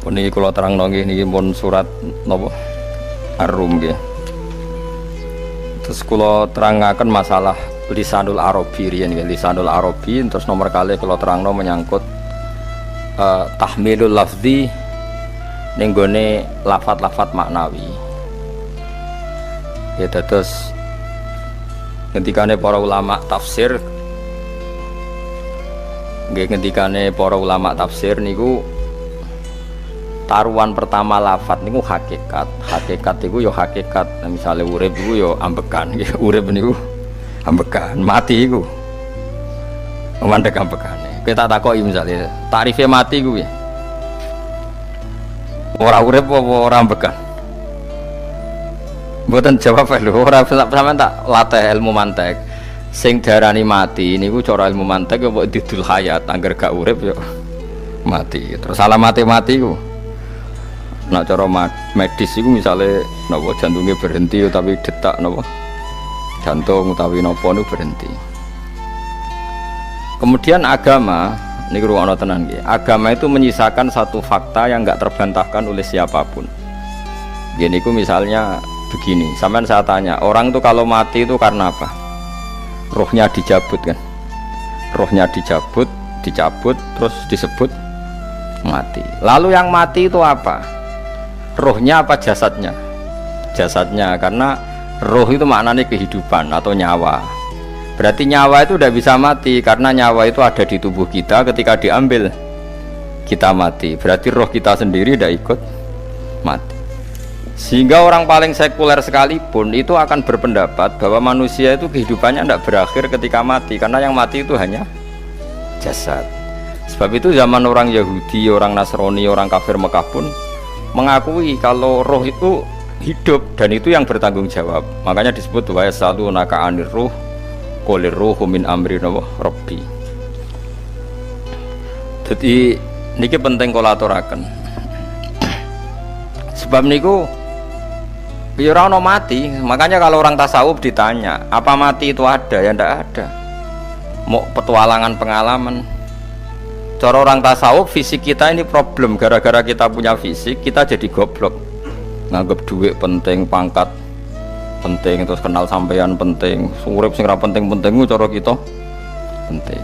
Puniki kula terangno niki pun surat napa Ar-Rum nggih. Terus kula terangaken masalah lisanul Arabi riyen nggih, lisanul Arabi terus nomor kali kula terangno menyangkut tahmilul lafzi ning gone lafat-lafat maknawi. Ya terus ngendikane para ulama tafsir nggih, ngendikane para ulama tafsir niku taruhan pertama lafat niku hakikat. Hakikat niku yo hakikat. Nah, misalnya urip niku yo ambekan, urip niku ambekan, mati niku mandek ambekane. Kita takoki misalnya takrife mati kuwi. Ora urip apa ora ambekan? Mboten jawab lho, ora sampean tak latih ilmu mantek. Sing darani mati niku cara ilmu mantek apa didul hayat, angger gak urip yo mati. Terus alamate mati ku nak cara medis itu misalnya napa jantungnya berhenti tapi detak napa jantung utawi napa niku berhenti. Kemudian agama niku ruwono tenan nggih. Agama itu menyisakan satu fakta yang enggak terbantahkan oleh siapapun. Gini ku misalnya begini, sampean saya tanya, orang itu kalau mati itu karena apa? Rohnya dicabut kan? Rohnya dicabut terus disebut mati. Lalu yang mati itu apa? Rohnya apa jasadnya? Jasadnya, karena roh itu maknanya kehidupan atau nyawa. Berarti nyawa itu tidak bisa mati karena nyawa itu ada di tubuh kita, ketika diambil kita mati. Berarti roh kita sendiri tidak ikut mati. Sehingga orang paling sekuler sekalipun itu akan berpendapat bahwa manusia itu kehidupannya tidak berakhir ketika mati, karena yang mati itu hanya jasad. Sebab itu zaman orang Yahudi, orang Nasrani, orang kafir Mekah pun mengakui kalau roh itu hidup dan itu yang bertanggung jawab. Makanya disebut wa yasalunaka 'anir ruh qulir ruhu min amri rabbi. Jadi niki penting kula aturaken. Sebab niku ya ora ono mati. Makanya kalau orang tasawuf ditanya, apa mati itu ada? Ya ndak ada. Mau petualangan pengalaman. Cara orang tasawuf fisik kita ini problem, gara-gara kita punya fisik kita jadi goblok, nganggep duit penting, pangkat penting, terus kenal sampean penting, urip sing ra penting-penting cara kita penting.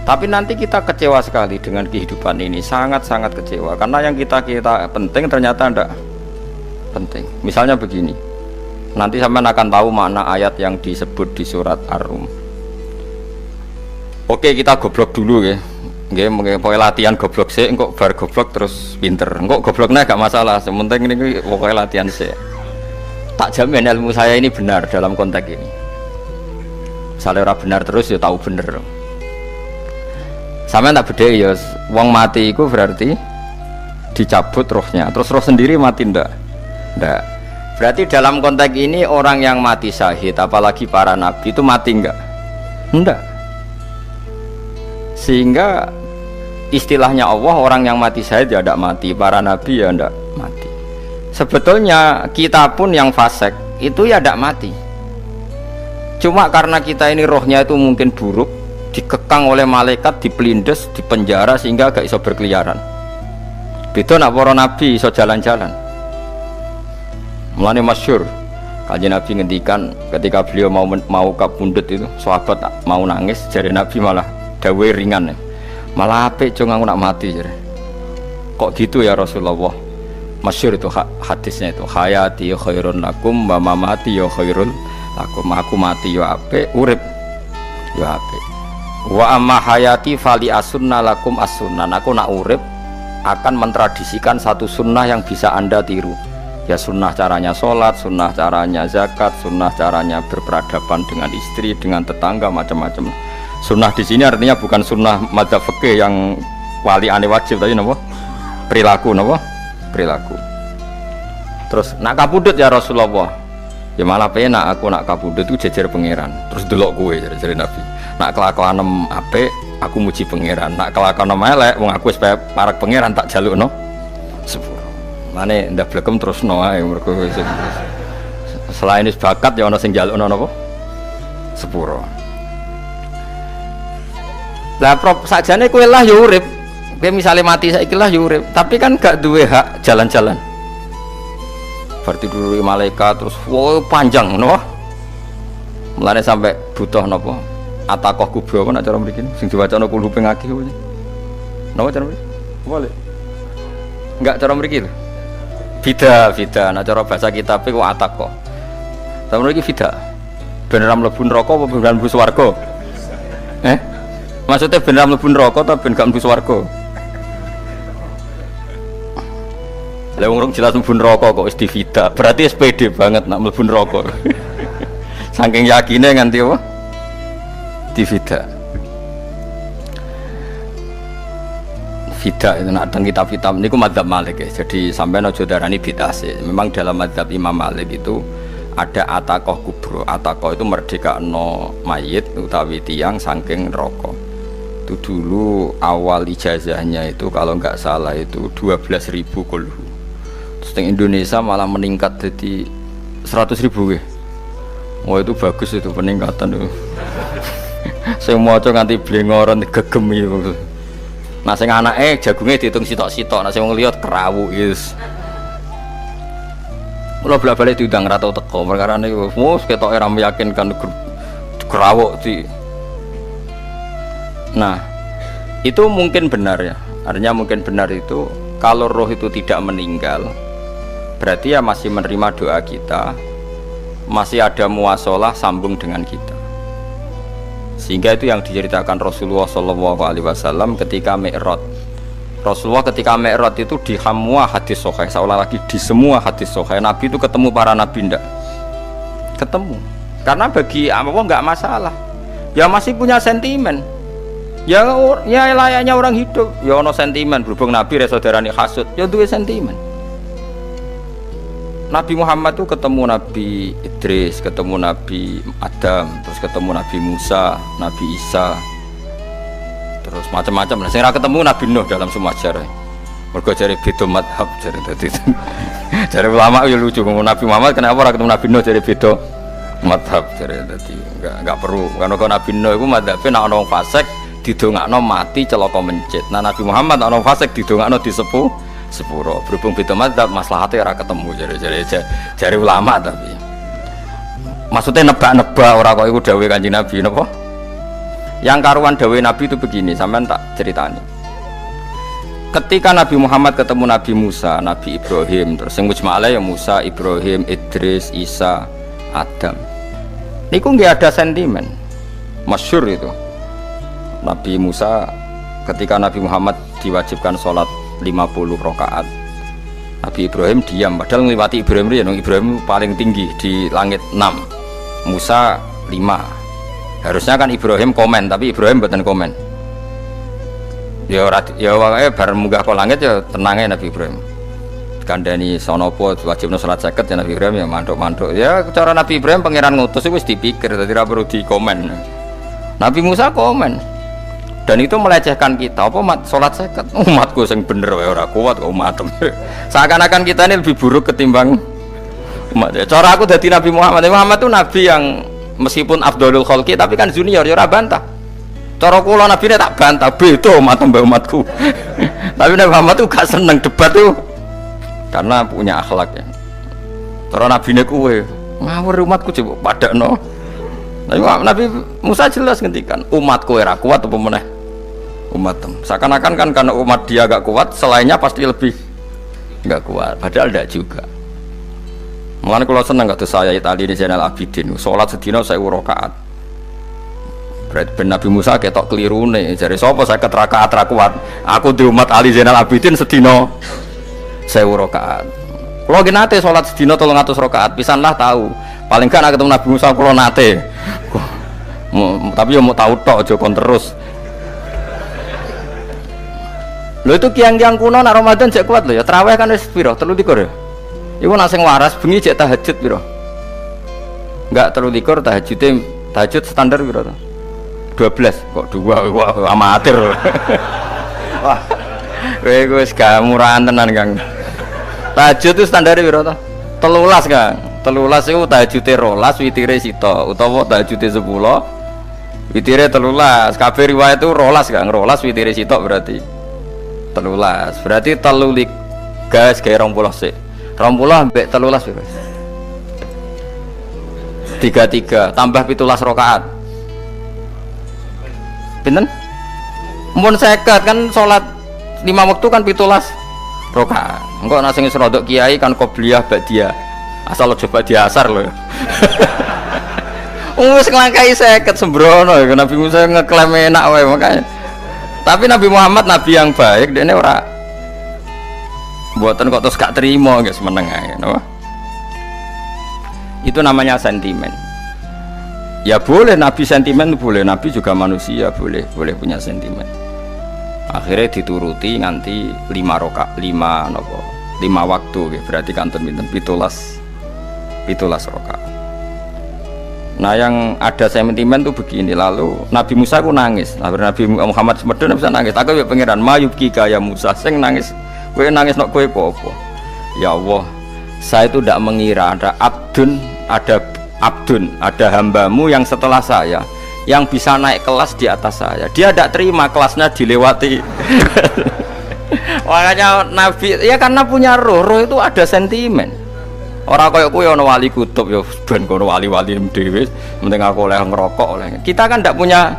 Tapi nanti kita kecewa sekali dengan kehidupan ini, sangat-sangat kecewa karena yang kita penting ternyata ndak penting. Misalnya begini, nanti sampean akan tahu makna ayat yang disebut di surat Ar-Rum. Oke, kita goblok dulu ya. Nggih, pokoke latihan goblok sik, engko bar goblok terus pinter. Engko gobloknya gak masalah, sementing ini pokoke latihan sik. Tak jamin ilmu saya ini benar dalam konteks ini. Misalnya ora benar terus ya tahu bener. Sampeyan tak bedheki ya, wong mati iku berarti dicabut rohnya. Terus roh sendiri mati ndak? Ndak. Berarti dalam konteks ini orang yang mati syahid, apalagi para nabi itu mati enggak? Ndak. Sehingga istilahnya Allah, orang yang mati syahid ya tidak mati, para nabi ya tidak mati. Sebetulnya kita pun yang fasik itu ya tidak mati. Cuma karena kita ini rohnya itu mungkin buruk, dikekang oleh malaikat, dipelindes, dipenjara sehingga gak iso berkeliaran. Beda nak para nabi iso jalan-jalan. Mulane masyhur Kanjeng Nabi ngendikan ketika beliau mau kabundut itu, sahabat mau nangis, jare Nabi malah dawe ringan. Malah apik jo aku nak mati jare. Kok gitu ya Rasulullah? Masyhur itu hadisnya itu, hayati khairun lakum wa mamati ya khairul lakum. Aku mati yo apik, urip yo apik. Wa amma hayati fali asunna lakum as-sunnah. Aku nak urip akan mentradisikan satu sunnah yang bisa Anda tiru. Ya sunnah caranya sholat, sunnah caranya zakat, sunnah caranya berperadaban dengan istri, dengan tetangga, macam-macam. Sunnah di sini artinya bukan sunnah madzhab fikih yang wali ane wajib tadi, napa? Perilaku, napa? Perilaku. Terus nak kabudut ya Rasulullah. Ya malah penak aku nak kabudut itu jejer pangeran. Terus delok kowe jare Nabi. Nak kelakuanem apik, aku muji pangeran. Nak kelakuanem elek, wong aku wis parek pangeran tak jalukno sepuro. Mane ndak blekem terusno ae mergo selain wis bakat ya ana sing jalukno napa? Sepuro. Lah prop sakjane kowe lah ya urip. Kayak misalnya mati saiki lah yo urip, tapi kan gak duwe hak jalan-jalan. Berarti dulu malaikat terus wow panjang no. Mulane sampai butuh napa? Atakoh kubro apa nak cara mriki sing diwacana kulo ping akeh kuwi. Napa cara mriki? Boleh. Enggak cara mriki lho. Fida, nak cara bahasa kitab iku atakoh. Cara mriki fida. Beneran mlebu neraka apa beneran mlebu swarga? Maksudnya beneran mlebu neraka atau ben gak mlebu swarga? Lah wong jelas mlebu neraka kok wis divida. Berarti SPD banget nak mlebu neraka. Saking yakine nganti apa? Divida. Vida itu nak teng kitab-kitab niku madzhab Malik ya. Jadi sampean aja darani bid'ah sih. Memang dalam madzhab Imam Malik itu ada atakoh kubro. Atakoh itu merdekakno mayit utawi tiyang saking neraka. Itu dulu awal ijazahnya itu kalau nggak salah itu 12.000 kulhu. Terus di Indonesia malah meningkat jadi 100.000 ya. Wah itu bagus itu peningkatan itu. Saya mau coba nganti blengoran gegem itu. Nah sing anake jagungnya dihitung sitok-sitok, nah sing wong liya kerawu yes. Mula bolak-balik diundang ra tau teko, perkara niku wis ketoke ra meyakinkan kerawuk di. Nah, itu mungkin benar ya. Artinya mungkin benar itu kalau roh itu tidak meninggal, berarti ya masih menerima doa kita, masih ada muasalah sambung dengan kita. Sehingga itu yang diceritakan Rasulullah SAW ketika Mi'raj. Rasulullah ketika Mi'raj itu di semua hadis sahih, seolah lagi di semua hadis sahih Nabi itu ketemu para nabi ndak? Ketemu. Karena bagi Allah nggak masalah. Ya masih punya sentimen. Ya layaknya orang hidup. Ya ono sentimen berhubung Nabi saudarane hasud, ya duwe sentimen. Nabi Muhammad itu ketemu Nabi Idris, ketemu Nabi Adam, terus ketemu Nabi Musa, Nabi Isa, terus macam-macam. Nah, saya ketemu Nabi Nuh dalam semua sejarah. Mergo jare beda madhab jare dadi. Jare ulama ya lucu ngomong Nabi Muhammad kenapa ora ketemu Nabi Nuh jare beda madhab jare dadi enggak perlu. Karena kalau Nabi Nuh iku madhabe nek ana wong fasik didongakno mati celaka mencit. Nah Nabi Muhammad nek ana fasik didongakno disepuh sepuro. Berhubung beda madzhab maslahatnya ora ketemu jare ulama tapi maksudnya nebak-nebak ora kok iku dawuh Kanjeng Nabi napa yang karuan dawuh Nabi itu begini sampean tak ceritani ketika Nabi Muhammad ketemu Nabi Musa, Nabi Ibrahim terus sing mujma'ala ya Musa, Ibrahim, Idris, Isa, Adam niku nggak ada sentimen masyhur itu Nabi Musa ketika Nabi Muhammad diwajibkan sholat 50 rakaat. Nabi Ibrahim diam padahal ngliwati Ibrahim paling tinggi di langit 6. Musa 5. Harusnya kan Ibrahim komen tapi Ibrahim mboten komen. Ya wae bar munggah ke langit ya tenange Nabi Ibrahim. Kandhani sonopo wajibno salat 50 ya Nabi Ibrahim ya mantuk-mantuk. Ya cara Nabi Ibrahim pangeran ngutus wis dipikir dadi ora perlu dikomen. Nabi Musa komen. Dan itu melecehkan kita apa sholat seket umatku yang bener ora kuat kok umatem seakan-akan kita ini lebih buruk ketimbang umat ya. Cara aku dari Nabi Muhammad itu nabi yang meskipun afdolul kholqi tapi kan junior ya ora bantah cara kula nabi ini tak bantah beda umatku tapi Nabi Muhammad itu gak seneng debat tuh karena punya akhlak ya cara nabi ini kuwe ngawur umatku coba padakno. Nabi Musa jelas ngendikan umatku ora kuat apa meneh umatem seakan-akan kan karena umat dia gak kuat selainnya pasti lebih gak kuat padahal tidak juga. Mulane kalau seneng kata saya Ali di Zainal Abidin sholat sedina 1000 rakaat berarti Nabi Musa ketok kelirune jare sapa 50 rakaat ra kuat aku di umat Ali Zainal Abidin sedina 1000 rakaat. Kalau nate sholat sedina 300 rakaat pisanlah tahu paling gak nak ketemu Nabi Musa kalau nate tapi ya mau tahu tok aja kon terus lho itu kiang-kiang kuno nak Ramadan cek kuat lho ya tarawih kan wis piro 23 ya iku nak sing waras bengi cek tahajud piro enggak 23 tahajud standar piro 12 kok 2 wah amatir wah kowe wis gak murahan tenan Kang tahajud itu standar piro to 13 Kang 13 itu tahajudnya 12 witire sito utawa tahajudnya 10 witire 13 kabeh riwayat itu 12 Kang 12 witire sito berarti 13. Berarti telulik gas kayak 20 sik. 20 ambek 13 piro? 33 tambah 17 rakaat. Pinten? Mun 50 kan salat 5 waktu kan 17 rakaat. Engko nek sing rodok kiai kan qobliyah ba'diyah. Asal coba diasar lho. Wis nglangkai 50 sembrono ya Nabi Musa ngeklaim enak wae makanya. Tapi Nabi Muhammad nabi yang baik dene ora mboten kok terus gak terima guys meneng ae napa. Itu namanya sentimen. Ya boleh nabi sentimen boleh, nabi juga manusia boleh punya sentimen. Akhirnya dituruti nganti 5 waktu gitu. Berarti kanton pinten 17 rakaat. Nah yang ada sentimen tuh begini, lalu Nabi Musa ku nangis. Nabi Muhammad semedon bisa nangis. Aku ya pangeran mayubki kaya Musa sing nangis. Kowe nangis nok kowe apa? Ya Allah, saya itu tidak mengira ada hambamu yang setelah saya yang bisa naik kelas di atas saya. Dia tidak terima kelasnya dilewati. Makanya Nabi ya karena punya roh itu ada sentimen. Orang kaya kowe ana wali kutub ya ben kono wali-wali dhewe penting aku oleh ngerokok oleh. Kita kan tidak punya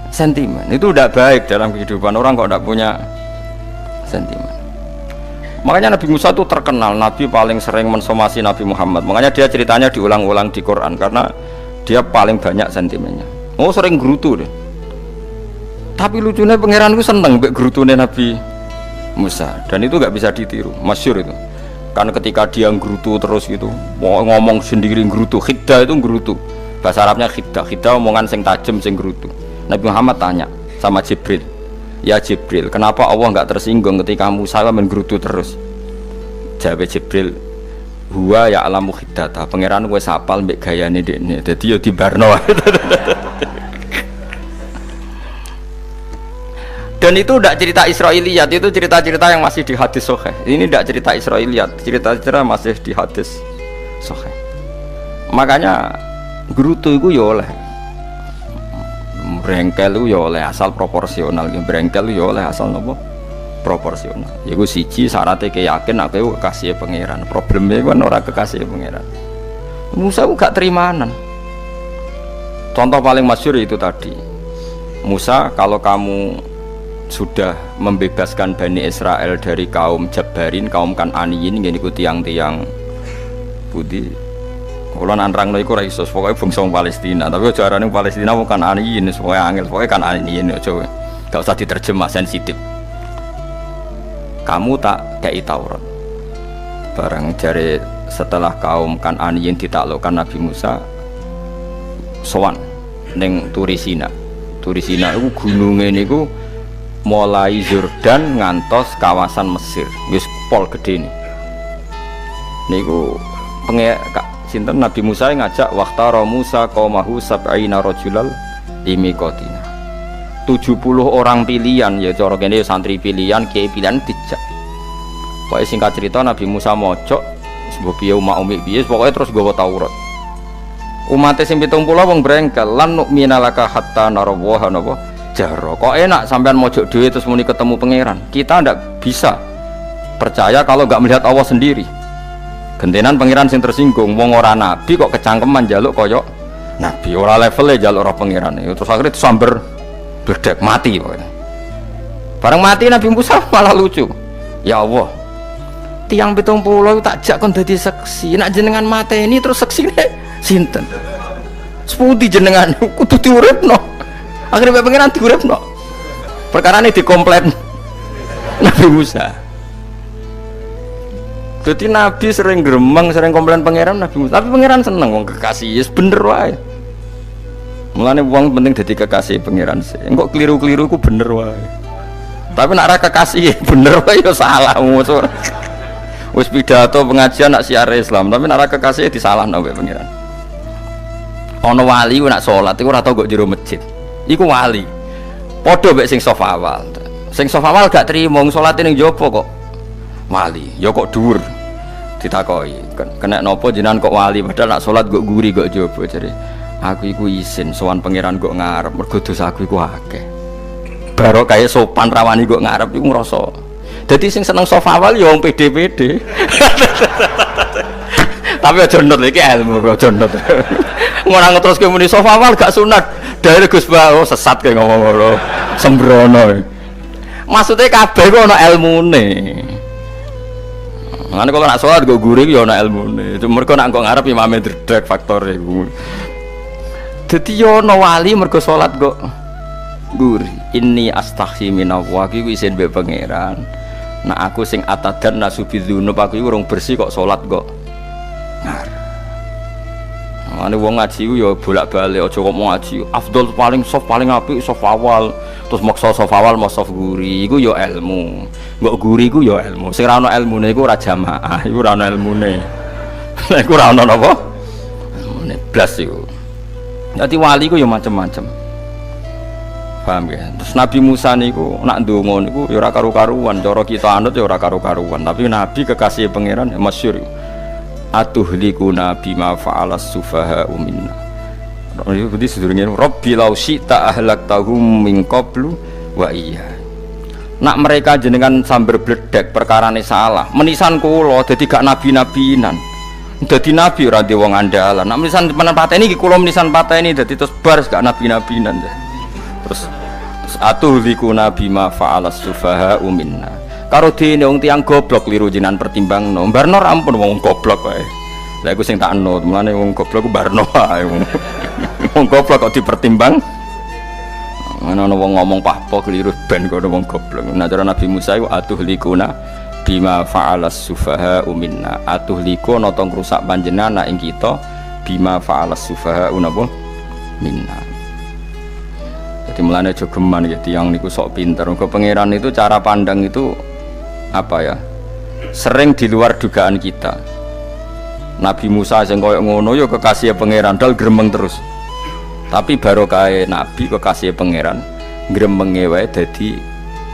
sentimen. Itu tidak baik dalam kehidupan orang kok tidak punya sentimen. Makanya Nabi Musa itu terkenal nabi paling sering mensomasi Nabi Muhammad. Makanya dia ceritanya diulang-ulang di Quran karena dia paling banyak sentimennya. Oh sering gerutu deh. Tapi lucunya pangeranku seneng mbek gerutune Nabi Musa dan itu nggak bisa ditiru. Masyhur itu. Karena ketika dia nggerutu terus gitu, ngomong sendiri nggerutu, khiddah itu nggerutu. Bahasa Arabnya khiddah omongan sing tajem sing nggerutu. Nabi Muhammad tanya sama Jibril, ya Jibril, kenapa Allah nggak tersinggung ketika Musa menggerutu terus? Jawab Jibril, huwa ya alamu khiddata, pangeran gue sapal mbek gayane dekne, dadi yo dibarno. Dan itu tidak cerita Israiliyat, itu cerita-cerita yang masih di hadis sahih. Ini tidak cerita Israiliyat, cerita-cerita masih di hadis sahih. Makanya gerutu itu ya oleh, brengkel itu ya oleh asal proporsional, brengkel itu ya oleh asal nopo proporsional. Iku siji syaratnya keyakin aku kekasih pangeran. Problemnya kan orang kekasih pangeran. Musa itu gak terimanan. Contoh paling masyhur itu tadi. Musa, kalau kamu sudah membebaskan Bani Israel dari kaum Jabbarin, kaum Kan'aniyin yang ikuti tiang-tiang putih. Kalau nanrang lo iku raisos, pokoknya bangsa Palestina. Tapi ajaran yang Palestina bukan Kan'aniyin, pokoknya angel, pokoknya Kan'aniyin aja. Gak usah diterjemah sensitif. Kamu tak kei Taurat. Barang jari setelah kaum Kan'aniyin ditaklukkan Nabi Musa, sowan neng Turisina. Turisina itu gunungnya niku mulai Yordan ngantos kawasan Mesir, wis pol gede nih. Niku sinten Nabi Musa ngajak waqtara Musa qaumahu sab'ina rajulal limiqatina. 70 orang pilihan ya cara kene santri pilihan, kiai pilihan dijak. Pokoke singkat cerita Nabi Musa mojok sebab piye umat umi piye pokoke terus gawa Taurat. Umat sing 70 wong brengkel lan nu'mina laka hatta narawaha napa jaro. Kok enak sampean mojok dhewe terus muni ketemu pangeran. Kita ndak bisa percaya kalau nggak melihat Allah sendiri. Gentenan pangeran sing tersinggung, wong ora nabi kok kecangkeman njaluk koyok nabi, ora levelnya njaluk ora pangeran. Terus akhirnya samber bledek mati pokoknya. Bareng mati Nabi Musa malah lucu. Ya Allah, tiang 70 tak jak kon dadi saksi. Nek jenengan mateni terus saksine sinten? Sepundi jenengan kudu diuripno. Akhirnya pengiran diuripno. Perkara ini dikomplain Nabi Musa. Jadi Nabi sering gremeng, sering komplain pangeran Nabi Musa. Tapi pangeran seneng wong kekasih, yes bener wae. Mulane wong penting dadi kekasih pangeran sih. Engko keliru-keliru ku bener wae. Tapi nek ora kekasih bener wae ya salah musuh. Wis pidato pengajian nak siar Islam, tapi nek ora kekasih disalahno mbek pangeran. Ana wali ku nak salat iku ora tau kok jero masjid. Iku wali. Padha mek sing saf awal. Sing saf awal gak trimo salate ning jopo kok wali. Ya kok dhuwur. Ditakoki, kena napa jenengan kok wali padahal nak salat kok guri kok jopo jare. Aku iku isin sowan pangeran kok ngarep mergo dosaku iku akeh. barokah sopan rawani kok ngarep iku ngrasa. Dadi sing seneng soft awal ya wong pede-pede. Tapi aja nut iki ilmu kok aja nut. Ngono terus ke muni soft awal gak sunat. Dari Gus Bah sesat kayak ngomong ngono. Sembrono. Maksudnya kabeh kok ana ilmune. Ngene kok nak salat kok guring ya ana ilmune. Cuma mergo nak kok ngarep imame dredeg faktor iku. Dadi yo ana wali mergo salat kok guri. Inni astaghfi minallah iki isin mbek pangeran. Nah aku sing atadan nasubidzunub aku iku urung bersih kok salat kok. Ngar. Mane wong ngaji ku ya bolak-balik aja kok mau ngaji. Afdol paling soft paling apik soft awal. Terus maksa soft awal mau soft guri iku ya ilmu. Mbok guri ku ya ilmu. Sing ora ana ilmune iku ora jamaah, iku ora ana ilmune. Lah iku ora ana napa? Ilmune blas iku. Dadi wali ku ya macam-macam. Paham ya? Terus Nabi Musa niku nak ndonga niku ya ora karu-karuan, cara kita anut ya ora karu-karuan, tapi Nabi kekasih pangeran ya masyhur. Atuhlikuna bima fa'alas sufaha'u minna. Itu berarti sedurunge Rabbi law syi'ta ahlaktahum min qablu wa iya. Nak mereka jenengan sambar bledek perkarane salah, menisan kula dadi gak nabi-nabinan. Dadi nabi ora ndek wong andalan. Nak menisan pateni iki kula menisan pateni dadi terus bar gak nabi-nabinan. Terus atuhlikuna bima fa'alas sufaha'u minna. Karo dene wong tiyang goblok liru jinan pertimbangno. Barno ampun wong goblok wae. Lah iku sing tak anut, mulane wong goblok ku barno wae. Wong goblok kok dipertimbang. Ana wong ngomong pahpo keliru ben kok wong goblok. Nah cara Nabi Musa iku atuhlikuna bima fa'alas sufaha'u minna. Atuhliku ana tong rusak panjenengan ing kita bima fa'alas sufaha'u napa minna. Jadi mulane aja geman ya tiyang niku sok pinter. Mergo pangeran itu cara pandang itu apa ya? Sering di luar dugaan kita. Nabi Musa sing koyo ngono ya kekasih pangeran dal gremeng terus. Tapi barokah Nabi kekasih pangeran gremenge wae dadi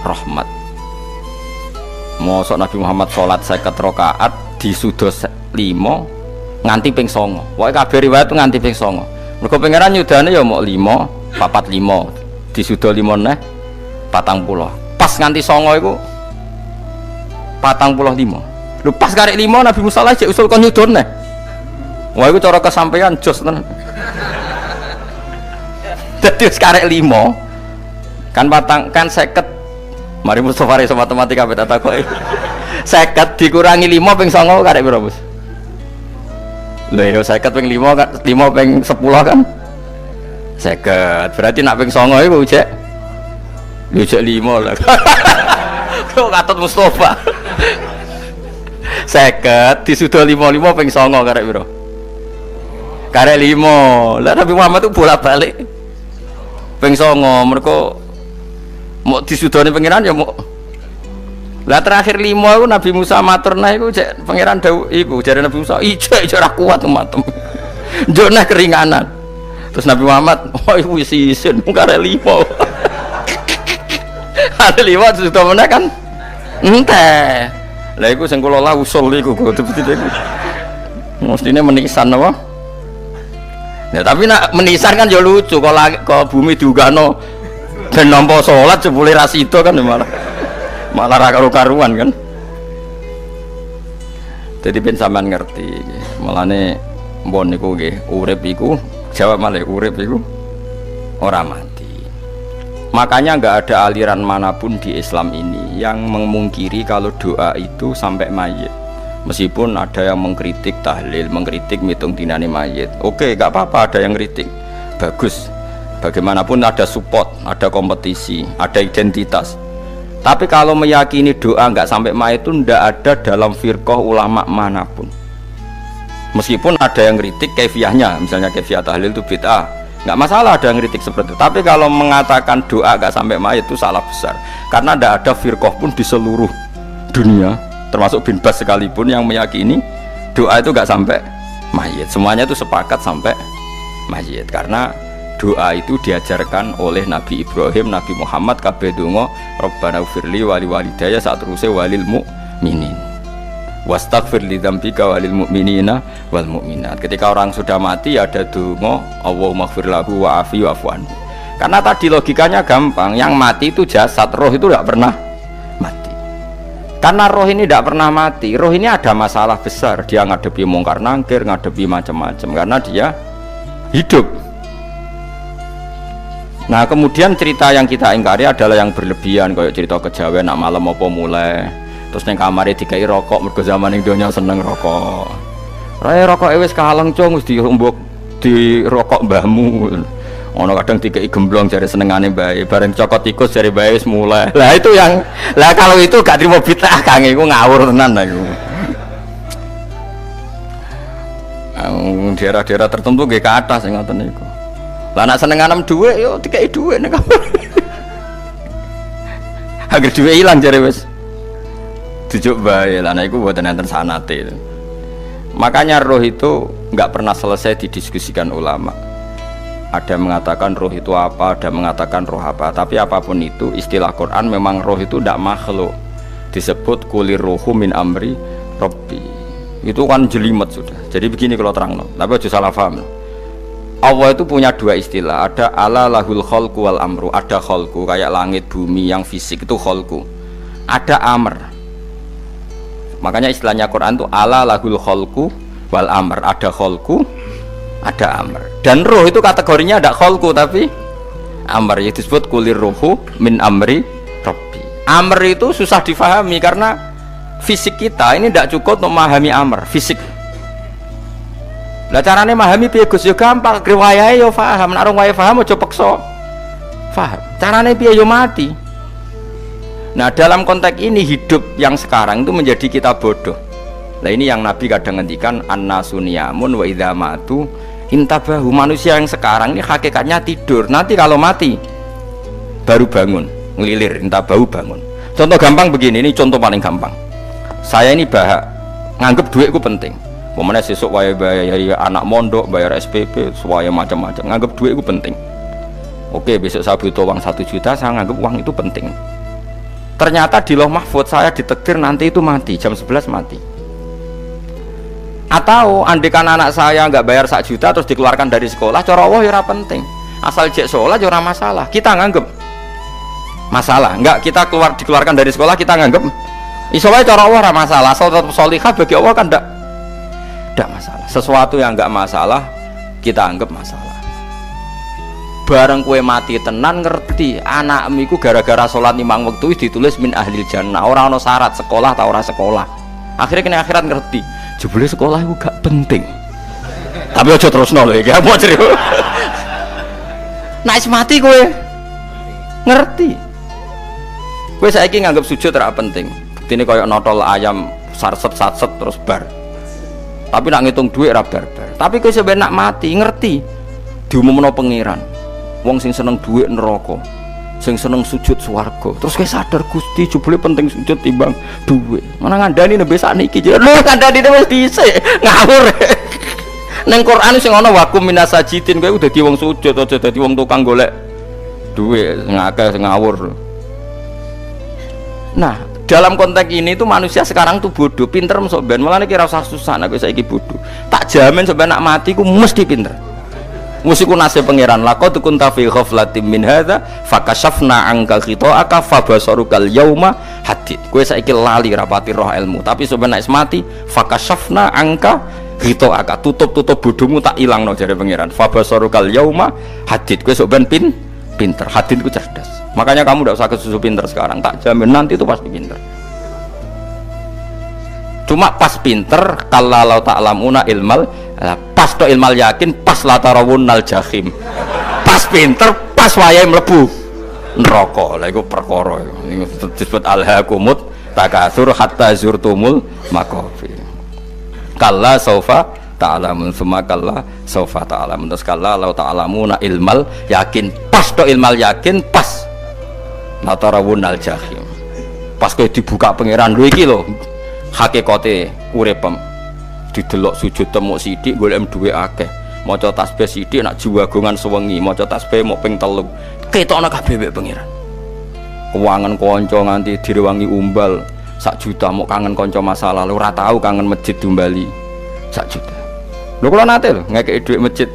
rahmat. Mosok Nabi Muhammad salat 50 rakaat disuda 5 nganti ping 9. Pokoke kabeh riwayat nganti ping 9. Mergo pangeran nyudane ya mok 5, 45 disuda 5 neh 40. Pas nganti 9 iku 45. Lho pas karek 5 Nabi Musa lagi usul kon nyudon neh. Wah iku cara kesampaian jos tenan. Dadi wis karek 5 kan kan 50. Mari Mustofa iso matematika beta takoki. 50 dikurangi 5 ping 9 karek piro, Bos? Lho ya 50 ping 5 kan 5 ping 10 kan 50. Berarti nak ping 9 iku jek 5 lah. Kok katut Mustofa. 50 disuda 55 ping 9 karek piro? Karek 5. Lah Nabi Muhammad itu bolak-balik ping 9 mergo mau disudane pangeran ya mau. Lah terakhir 5 iku Nabi Musa matur nah iku cek pangeran dawuh iku jare Nabi Musa ijek ora kuat matem. Njuk nah keringanan. Terus Nabi Muhammad oh iku wis isin karek 5. Ada 5 sudah meneh kan enteh. Lah iku sing kula lah usul iku betul-betul iku. Mestine menisan apa? Ya tapi nak menisan kan ya lucu kalau bumi diugano dan nampa salat jebule ra sida kan malah ra karo-karuan kan. Jadi ben sampean ngerti. Malane mbon niku nggih urip iku jawab malih urip iku ora mati. Makanya enggak ada aliran manapun di Islam ini yang memungkiri kalau doa itu sampai mayit. Meskipun ada yang mengkritik tahlil, mengkritik mitung dinane mayit. Oke, enggak apa-apa ada yang kritik. Bagus. Bagaimanapun ada support, ada kompetisi, ada identitas. Tapi kalau meyakini doa enggak sampai mayit itu enggak ada dalam firqah ulama manapun. Meskipun ada yang kritik kaifiahnya, misalnya kaifiah tahlil itu bid'ah. Enggak masalah ada yang kritik seperti itu. Tapi kalau mengatakan doa enggak sampai mayit itu salah besar. Karena enggak ada firqah pun di seluruh dunia, termasuk bin Bas sekalipun yang meyakini doa itu enggak sampai mayit. Semuanya itu sepakat sampai mayit. Karena doa itu diajarkan oleh Nabi Ibrahim, Nabi Muhammad kabeh donga Rabbana ufirli wali walidayya saat terusé walil mu'minin wastaghfir li dzambika walil mu'minina wal mu'minat. Ketika orang sudah mati ada donga Allahumma ighfir lahu wa afi wa'fu anhu. Karena tadi logikanya gampang, yang mati itu jasad, roh itu tidak pernah mati. Karena roh ini tidak pernah mati, roh ini ada masalah besar, dia ngadepi mungkar nangkir, ngadepi macam-macam, karena dia hidup. Nah kemudian cerita yang kita ingkari adalah yang berlebihan, kayak cerita kejawen nak malam apa mulai, terus neng kamar dikai rokok, mergo zaman yang dunia seneng rokok. Raya rokok wis kaleng cung, wis dirumbuk di rokok mbahmu. Ono kadang dikai gemblong jare senengane bae, bareng cokot tikus jare bae wis mulai. Lah itu yang, lah kalau itu gak trimo bid'ah Kang, iku ngawur tenan iku. Daerah-daerah tertentu nggih ke atas sing ngoten niku. Lah nek senenganem dhuwit yo dikai dhuwit nek. Agar dhuwit ilang jare wis dijuk bae. Lah nek iku mboten enten sanate. Makanya roh itu nggak pernah selesai didiskusikan ulama. Ada mengatakan roh itu apa, ada mengatakan roh apa. Tapi apapun itu, istilah Quran memang roh itu tidak makhluk. Disebut kulir ruhu min amri Rabbi. Itu kan jelimet sudah. Jadi begini kalau terang, tapi aja salah paham. Allah itu punya dua istilah. Ada ala lahul khalqu wal amru. Ada khalqu kayak langit bumi yang fisik itu khalqu. Ada amr. Makanya istilahnya Quran itu ala lahul khalqu wal amr. Ada khalqu, ada amr. Dan roh itu kategorinya ada khalqu tapi amr, yaitu disebut kulir ruhu min amri Rabbi. Amr itu susah difahami karena fisik kita ini tidak cukup untuk memahami amr fisik. Lah carane memahami piye Gus? Yo gampang, riwayahe yo paham. Nek ora paham aja peksa paham. Carane piye yo mati. Nah dalam konteks ini hidup yang sekarang itu menjadi kita bodoh. Nah ini yang Nabi kadang ngendikan annasu niyamun wa idza matu intabahu. Manusia yang sekarang ini hakikatnya tidur, nanti kalau mati baru bangun, ngelilir, intabahu bangun. Contoh gampang begini, ini contoh paling gampang. Saya ini nganggep duit itu penting. Momennya sesuk wae bayar anak mondok, bayar SPP, semuanya macam-macam. Nganggep duit itu penting. Oke, besok saya butuh uang 1 juta, saya nganggep uang itu penting. Ternyata di Lauh Mahfudz saya ditakdir nanti itu mati, jam 11 mati. Atau andekan anak saya nggak bayar 1 juta terus dikeluarkan dari sekolah, cara Allah ya penting. Asal jek sholat ya masalah. Kita nganggep masalah. Enggak, kita dikeluarkan dari sekolah kita nganggep iso wae cara Allah masalah. Asal tetap sholihah bagi Allah kan enggak masalah. Sesuatu yang enggak masalah kita anggap masalah. Bareng kue mati tenan ngerti anakmu iku gara-gara sholat 5 waktu ditulis min ahlil jannah. Ora ana syarat sekolah ta ora sekolah. Akhirnya kena akhirat ngerti jebule sekolah itu gak penting. Tapi aja terusno lho iki apa cerita. Nek mati kowe ngerti. Kowe saiki nganggep sujud ora penting. Buktine koyo notol ayam sarset-sarset terus bar. Tapi nak ngitung duit ora bar-bar. Tapi kowe sampeyan nak mati ngerti diumumno pangeran. Wong sing seneng duit neraka, sing seneng sujud swarga. Terus kowe sadar Gusti jebule penting sujud timbang duit. Mana ngandani nembe sakniki lho ngandani wis dhisik ngawur. Ning Quran sing ana wakum minasajidin kowe udah dadi wong sujud aja dadi wong tukang golek duit ngakeh ngawur. Nah, dalam konteks ini tuh manusia sekarang tuh bodoh, pinter sok ben. Mulane kira usah susah nek saiki bodoh. Tak jamin sampe nak mati ku mesti pinter. Musiku nasib pangeran laqad kunta fi ghaflatin min hadza fakashafna anka khita'aka fabasarukal yauma hadid. Kowe saiki lali rapati roh ilmu, tapi sampeyan nek mati fakashafna anka khita'aka, tutup bodohmu tak ilangno jare pangeran. Fabasarukal yauma hadid. Kowe sampeyan pinter. Hadid ku cerdas. Makanya kamu tidak usah kesusu pinter sekarang, tak jamin nanti itu pasti pinter. Cuma pas pinter kalau ta'lamuna ilmal, pas to ilmal yakin, pas latarawunnal jahim. Pas pinter, pas wayahe mlebu neraka. Lha iku perkara iku disebut alhaakumut takatsur hatta zurtumul maqabir. Kalla saufa ta'lamun, summa kalla saufa ta'lamun. Terus kalla law ta'lamuna ilmal yakin, pas to ilmal yakin, pas latarawunnal jahim. Pas kowe dibuka pangeran lho iki lho hakikate uripem. Didelok sujud temuk sithik golek duwe akeh, maca tasbih sithik nak jiwagongan sewengi, maca tasbih mok ping 3 ketokno kabeh mek pangeran. Kewangan kanca nganti direwangi umbal 1 juta, mok kangen kanca masa lalu ora tau kangen masjid diumbali 1 juta. Lho kula nate lho ngekeki dhuwit masjid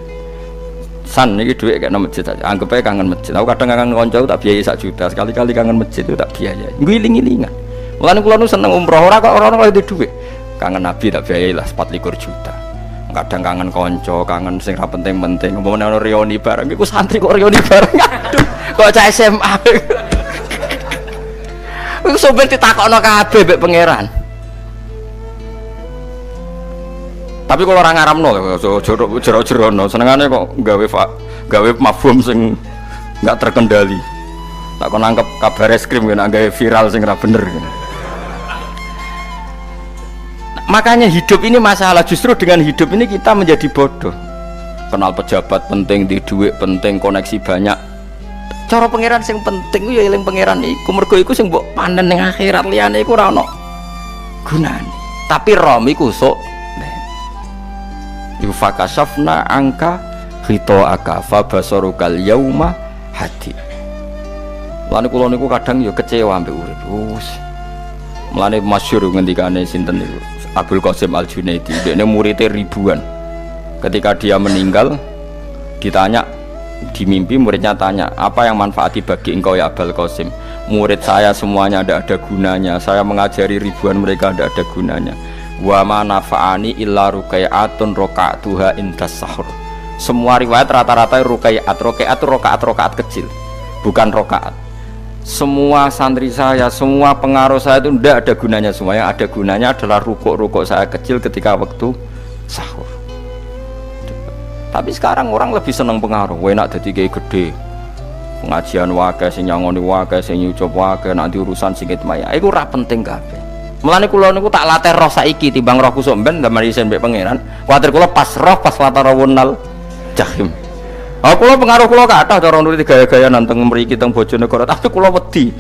san iki dhuwit kayak masjid aja. Anggap aja kangen masjid. Aku kadang kangen kanca tak biayai 1 juta. Sekali-kali kangen masjid itu tak biayai. Ngiling-ngilingan. Mulane kula nu seneng umroh ora kok ora oleh dhuwit. Kangen Nabi tak biayai lah 24 juta. Kadang kangen kanca, kangen sing ra penting-penting. Umpamane ono reuni bareng iku santri kok reuni bareng. Aduh, kok cah SMA. Iku sampe ditakokno kabeh mbek pangeran. Tapi kalau orang ngaramno, jero-jerono, senengane kok gawe mafhum sing nggak terkendali. Tak kon nangkep kabar eskrim kan, gawe viral sing ra bener. Makanya hidup ini masalah, justru dengan hidup ini kita menjadi bodoh. Kenal pejabat penting, di duit penting, koneksi banyak. Cara pangeran sing penting ku ya eling pangeran iku, mergo iku sing mbok panen ning akhirat, liyane iku ora ono gunane. Tapi rom iku sok yufakasafna angka khitoaka fabasarukal yauma hadi. Lan kula niku kadang ya kecewa ambek urip. Mulane masyhur ngendikane sinten niku Abdul Qasim Al-Junaidi, dekne muridé ribuan. Ketika dia meninggal ditanya di mimpi, muridnya tanya, apa yang manfaati bagi engkau ya Abdul Qasim? Murid saya semuanya ada gunanya, saya mengajari ribuan mereka ada gunanya. Wa ma nafa'ani illa rukai'atun roka'atuha indas sahur. Semua riwayat rata-rata rukai'at rokaat kecil, bukan rokaat. Semua santri saya, semua pengaruh saya itu tidak ada gunanya semua. Yang ada gunanya adalah rukuk saya kecil ketika waktu sahur. Tapi sekarang orang lebih senang pengaruh, enak jadi kayak gede. Pengajian wae, sing nyangoni wae, sing nyucup wae, nanti urusan sikit maya. Iku ora penting kabeh. Mulane kula niku tak latih roh saiki timbang roh kusuk ben ndamel isen mbek pangeran. Kuwatir kula pas roh pas latarawunal jahim. Kula pengaruh kula kathah cara nuruti gaya-gaya nanteng mriki teng Bojonegoro, tapi kula wedi.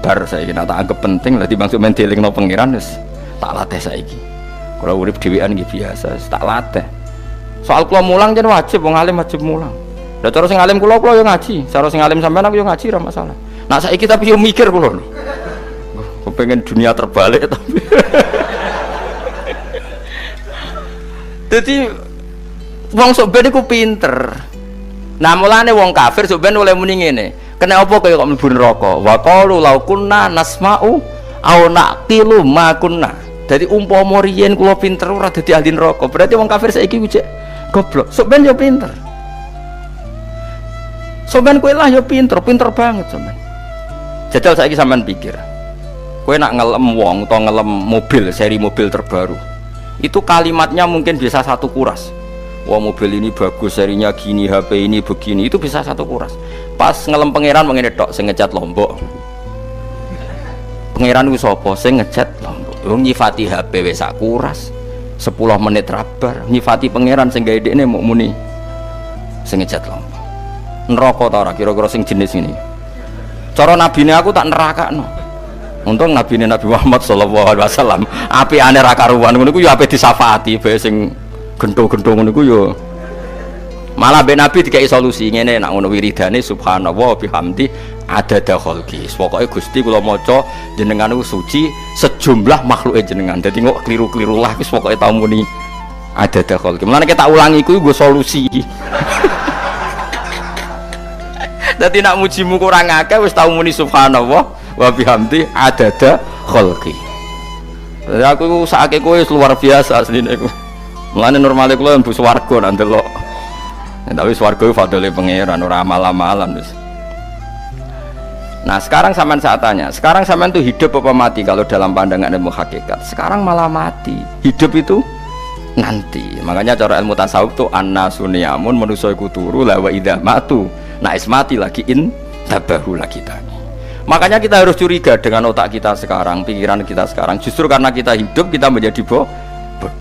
Bar saiki tak anggap penting lah timbang men dielingno pangeran wis tak latih saiki. Kula urip dhewean nggih biasa, tak latih. Soal kula mulang jen wajib, wong alim wajib mulang. Lah cara sing alim kula yo ngaji, cara sing alim sampean aku yo ngaji ora masalah. Nah saiki tapi yo mikir kula. Kepengen dunia terbalik tapi. Jadi wong sok ben iku pinter. Nah mulane wong kafir sok ben oleh muni ngene. Kena apa kaya kok mlebu neraka? Wa qalu law kunna nasma'u aw naqilu ma kunna. Dadi umpama riyen kula pinter ora dadi ahli neraka. Berarti wong kafir saiki cek goblok. Sok ben yo pinter. Sok ben kowe lah yo pinter banget sok ben. Jajal saiki sampean pikir. Kowe nak ngelem wong atau ngelem mobil, seri mobil terbaru. Itu kalimatnya mungkin bisa 1 kuras. Wah mobil ini bagus, serinya gini, HP ini begini, itu bisa 1 kuras. Pas ngelem pangeran mengene tok sing ngecat Lombok. Pangeran ku sapa sing ngecat Lombok? Wong nyifati HP wis sak kuras. 10 menit rabar, nyifati pangeran sing gawe dekne muk muni sing ngecat Lombok. Neraka ta ora kira-kira sing jenis ini? Cara nabine aku tak nerakakno. Untung nabine Nabi Muhammad sallallahu alaihi wasallam apikane ra karuan ngono iku ya ape disafaati bae sing gento-gento ngono iku ya malah mbek Nabi dikai solusi ngene nek ngono wiridane subhanallah bihamdi adada khalqi. Pokoke Gusti kula maca jenengan niku suci sejumlah makhluke jenengan. Dadi kok kliru-kliru lah wis pokoke tau muni adada khalqi. Mulane kita ulangi iku nggo solusi. Dadi nak mujimu kurang akeh wis tau muni subhanallah wa bihamdi adada khalqi. Jadi aku sakake kowe luar biasa asline iku. Mulane normale kula mlebu swarga nak ndelok. Tapi swarga iku fadhole pangeran ora amal-amalan wis. Nah, sekarang sampean saat tanya, sekarang sampean tuh hidup apa mati kalau dalam pandangan ilmu hakikat? Sekarang malah mati. Hidup itu nanti. Makanya cara ilmu tasawuf tuh annasuniyamun manusa iku turu la wa idza matu. Nah, mati lagi in tabahu lagi tadi. Makanya kita harus curiga dengan otak kita sekarang, pikiran kita sekarang. Justru karena kita hidup kita menjadi bodoh,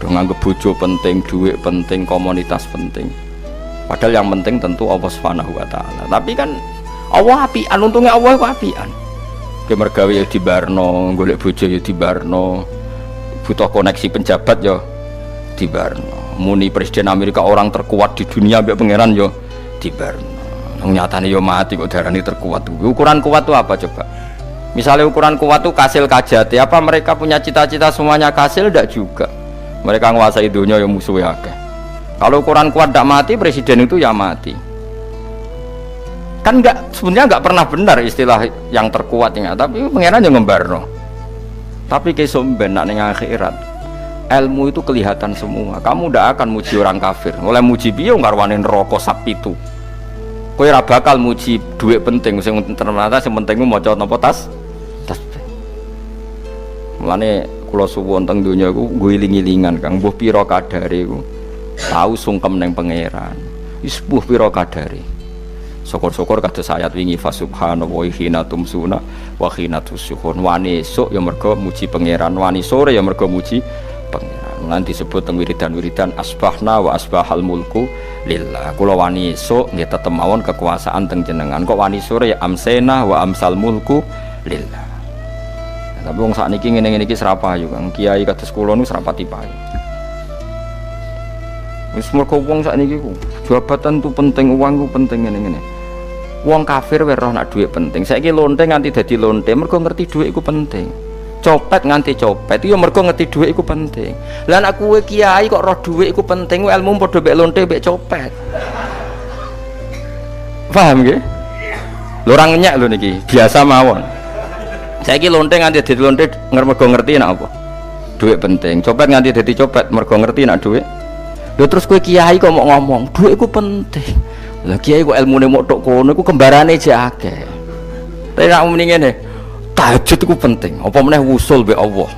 nganggep bojo penting, duit penting, komunitas penting. Padahal yang penting tentu Allah Subhanahu wa taala. Tapi kan Allah apian, untungnya Allah itu apian. Ki mergawe ya dibarno, golek bojo ya dibarno. Butuh koneksi penjabat ya dibarno. Muni presiden Amerika orang terkuat di dunia mbek pangeran ya dibarno. Nyatane yo mati kok darani terkuat. Ukuran kuat itu apa coba? Misalnya ukuran kuat itu kasil kajati, apa mereka punya cita-cita semuanya kasil? Tidak juga. Mereka menguasai dunia yang musuhnya akeh. Kalau ukuran kuat tidak mati, presiden itu ya mati. Kan sebenarnya enggak pernah benar istilah yang terkuat ya, tapi pangeran yang ngembarno. Tapi kesomben nak ning akhirat, ilmu itu kelihatan semua. Kamu ndak akan muji orang kafir. Oleh muji piye ngarwane neraka sak pitu. Kowe ora bakal muji dhuwit penting sing ternyata sing penting maca napa tasbih. Mulane kula suwun teng donya iku ngiling-ilingan Kang mbuh pira kadare iku. Tahu sungkem ning pangeran. Wis mbuh pira kadare. Syukur-syukur kados ayat wingi fa subhanallahi hina tumsuna wa hina tusyuhun. Wani esuk ya mergo muji pangeran, wani sore ya mergo muji pangeran. Lan disebut teng wiridan-wiridan asbahna wa asbahal mulku lillah. Kula wani esuk nggih tetep mawon kekuasaan teng jenengan. Kok wani sore ya amsena wa amsal mulku lillah. Tapi wong sakniki ngene-ngene iki serapayu Kang. Kiai kados kula niku serapati payu. Wis mergo wong sakniki ku jabatan tu penting, uang ku penting ngene-ngene. Wong kafir wae roh nak dhuwit penting. Saiki lonte nganti dadi lonte mergo ngerti dhuwit iku penting. Copet nganti copet ya mergo ngerti dhuwit iku penting. Lah nek kowe kiai kok roh dhuwit iku penting, ilmu padha mek lonte mek copet. Paham nggih? Lho ora ngenyek lho niki, biasa mawon. Saiki lonte nganti dadi lonte mergo ngerti nek apa? Dhuwit penting. Copet nganti dadi copet mergo ngerti nek dhuwit. Lho terus kowe kiai kok mau ngomong, dhuwit iku penting. Lah kiai kok ilmune mok tok kono iku kembarane jek akeh. Tapi nek muni ngene, tahajud iku penting. Apa meneh wusul mbek Allah.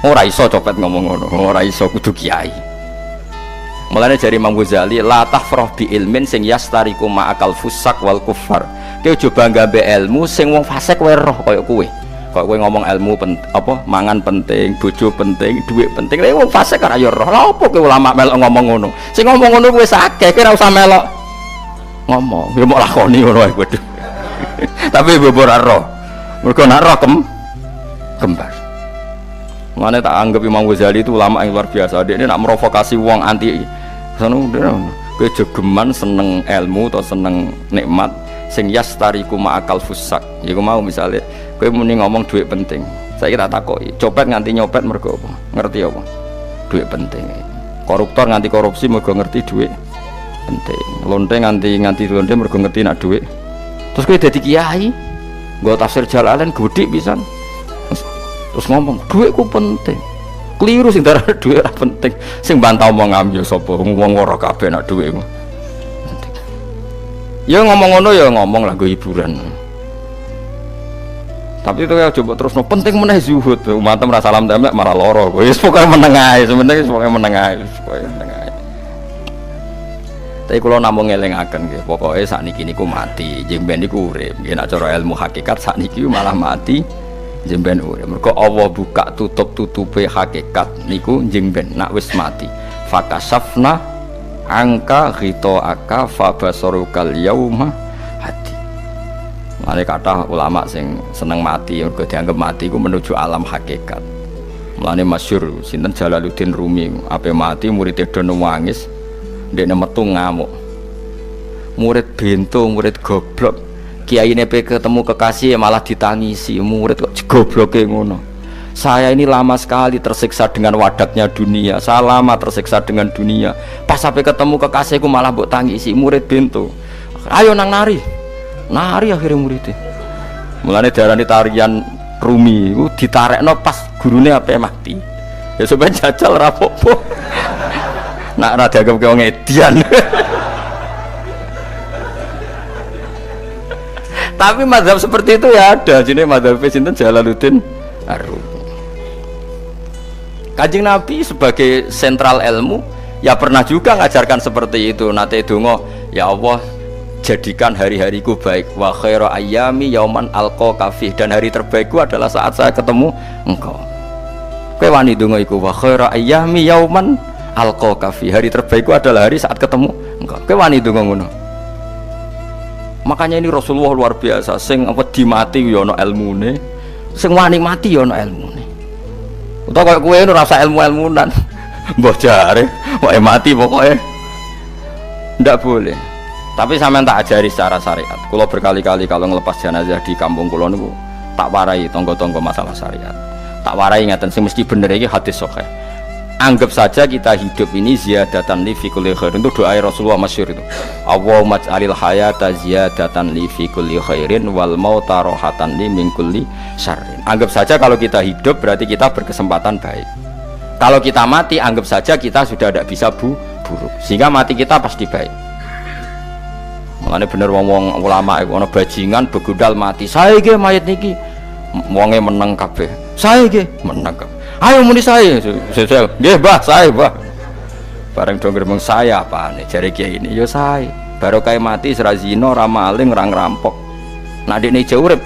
Ora iso copet ngomong ngono, ora iso kudu kiai. Mulane jari Imam Ghazali, la tafrah bi ilmin sing yastariku ma'akal fusak wal kufar. Kowe aja bangga mbek ilmu sing wong fasik wae roh kaya kowe. Kok kowe ngomong ilmu apa mangan penting, bojo penting, dhuwit penting. Lha wong fasik ora ya roh. Lha opo kowe ulama melok ngomong ngono? Sing ngomong ngono wis akeh, kowe ora usah melok ngomong. Ya mok lakoni ngono wae kudu. Tapi bobo ora roh. Mergo nak roh kembar. Mane tak anggap Imam Ghazali itu ulama yang luar biasa. Dia ini nak merovokasi wong anti sono kowe jogeman seneng ilmu atau seneng nikmat sing yastariku ma'akal fusak. Iku mau misale kowe muni ngomong dhuwit penting. Saiki tak takoki, copet nganti nyopet mergo apa? Ngerti apa? Dhuwit penting. Koruptor nganti korupsi mergo ngerti dhuwit penting. Lonte nganti lonte mergo ngerti nak dhuwit. Terus kowe dadi kiai, nggo tafsir Jalalain godik pisan. Terus ngomong dhuwitku penting. Keliru sing darah dhuwit ora penting. Sing bantah omong ya sapa? Wong ora kabeh nak dhuwit. Ya ngomong ngono ya ngomong lah nggo hiburan. Tapi itu ya coba terus penting meneh zuhud. Umatem ra salam temek malah lara. Wis pokoke meneng ae, sebenarnya pokoke meneng ae, pokoke meneng ae. Tapi kula namung ngelingaken nggih, pokoke sakniki niku mati, jeng ben niku urip. Nggih nek cara ilmu hakikat sakniki malah mati, jeng ben urip. Mergo Allah buka tutup-tutupe hakikat niku jeng ben nak wis mati. Fakasafna angka ghitoaka fabasarukal yauma hati. Mane kathah ulama sing seneng mati mergo dianggap mati iku menuju alam hakikat. Mulane masyhur sinten Jalaluddin Rumi ape mati murid do nangis ndekne metu ngamuk. Murid bento, murid goblok. Kiyaine pe ketemu kekasih malah ditangisi, murid kok gobloke ngono. Saya ini lama sekali tersiksa dengan wadaknya dunia. Saya lama tersiksa dengan dunia. Pas sampai ketemu kekasihku malah mbok tangisi, murid bento. Ayo nang nari. Nari akhirnya muridnya. Mulane diarani tarian Rumi iku ditarekno pas gurune ape mati. Ya sampeyan jajal ora apa-apa. Nak ora dianggap wong edian. Tapi mazhab seperti itu ya ada. Jenenge mazhab sinten Jalaluddin Ar-Rumi. Kanjeng Nabi sebagai sentral ilmu ya pernah juga ngajarkan seperti itu. Nate donga, ya Allah jadikan hari-hariku baik, wa khairu ayyami yauman alqa fi, dan hari terbaikku adalah saat saya ketemu engkau. Kowe wani donga iku, wa khairu ayyami yauman alqa fi, hari terbaikku adalah hari saat ketemu engkau. Kowe wani donga ngono. Makanya ini Rasulullah luar biasa, sing apa dimati ya ana ilmune, sing wani mati ya ana ilmune. Utawa kaya kowe ora usah ilmu-ilmunan. Mbah jare, wae mati pokoknya. Ndak boleh. Tapi sampean tak ajari secara syariat. Kula berkali-kali kalau ngelepas jenazah di kampung kula niku tak warai tangga-tangga masalah syariat. Tak warai ngaten sing mesti bener iki hadis sahih. Anggap saja kita hidup ini ziyadatan li fi kulli khairin, itu doa Rasulullah masyhur itu. Allahumma ij'alil hayata ziyadatan li fi kulli khairin wal mauta rohatan li min kulli syarrin. Anggap saja kalau kita hidup berarti kita berkesempatan baik. Kalau kita mati anggap saja kita sudah tidak bisa buruk. Sehingga mati kita pasti baik. Makanya bener wong ulama iku ana bajingan begudal mati. Saya nggih mayit niki. Wonge meneng kabeh. Saya nggih meneng kabeh. Ayo muni saya, nggih Mbah, saya Mbah. Bareng dong ngomong saya apane jare kiai ini, ya saya. Baru kae mati ora zina, ora maling, ora ngerampok. Nek dekne ijo urip,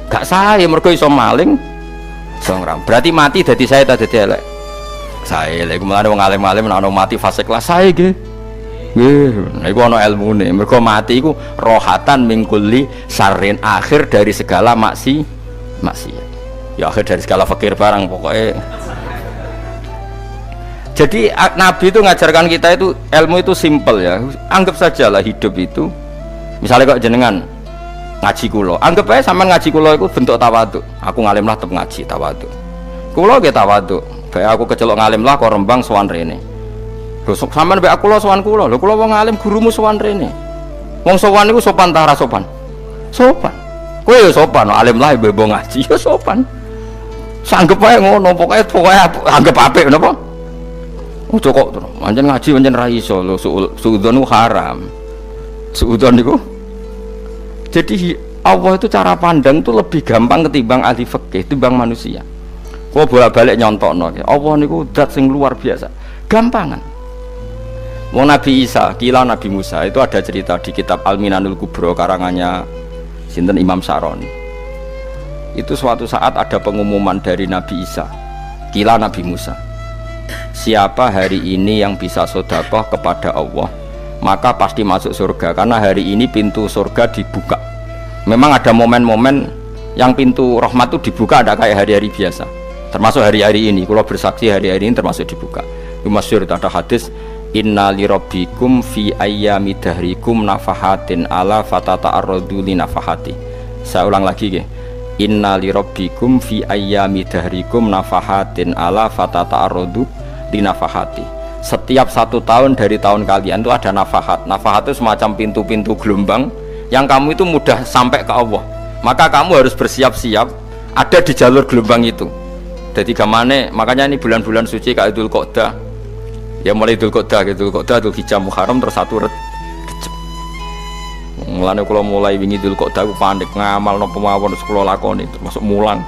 gak saya mergo iso maling, iso ngerampok. Berarti mati dadi saya ta dadi elek. Saya lek mulane wong alim-alim nek ana mati fase kelas saya nggih. Nggih, niku ana ilmune. Mergo mati iku rohatan mingkuli sarin akhir dari segala maksiat. Ya akhir dari segala fakir barang pokoknya. Jadi Nabi itu ngajarkan kita itu ilmu itu simple ya. Anggap saja lah hidup itu, misalnya kok jenengan ngaji kulo, anggap aja sampean ngaji kulo itu bentuk tawaduk. Aku ngalim lah tetep ngaji tawaduk. Kulo ge tawaduk. Kayak aku kecelok ngalim lah kok Rembang sowan rene. Lho sampean mbek aku lo sowan kulo. Lho kulo wong ngalim gurumu sowan rene. Wong sowan niku sopan ta ora sopan? Sopan. Kowe ya sopan, alim lah bebo ngaji ya sopan. Sanggep ae ngono, pokoknya anggap apik napa? Ojo kok terus. Pancen ngaji pancen ra iso lho, suudzon ku haram. Suudzon niku. Jadi Allah itu cara pandang itu lebih gampang ketimbang ahli fikih, ketimbang manusia. Kok bolak-balik nyontokno. Allah niku zat sing luar biasa. Gampangan. Wong Nabi Isa, kila Nabi Musa itu ada cerita di kitab Al-Minanul Kubro karangannya sinten Imam Saroni. Itu suatu saat ada pengumuman dari Nabi Isa, kila Nabi Musa, siapa hari ini yang bisa sedekah kepada Allah maka pasti masuk surga, karena hari ini pintu surga dibuka. Memang ada momen-momen yang pintu rahmat itu dibuka, ada kayak hari-hari biasa, termasuk hari-hari ini. Kalau bersaksi hari-hari ini termasuk dibuka. Itu masyhur, ada hadis, inna li rabbikum fi ayyami dahrikum nafahatin ala fatata'arradu li nafahati. Saya ulang lagi ya, inna li rabbikum fi ayyami dahrikum nafahatin ala fatata'arradu li nafahati. Setiap 1 tahun dari tahun kalian itu ada nafahat. Nafahat itu semacam pintu-pintu gelombang yang kamu itu mudah sampai ke Allah, maka kamu harus bersiap-siap ada di jalur gelombang itu. Jadi gamane, makanya ini bulan-bulan suci kayak Dzul Qa'dah ya, mulai Dzul Qa'dah, Dzul Hijjah, Muharram terus 1 Rajab. Mulane kula mulai wingi Dzul Qa'dah aku panik ngamal napa mawon terus kula lakoni, termasuk mulang.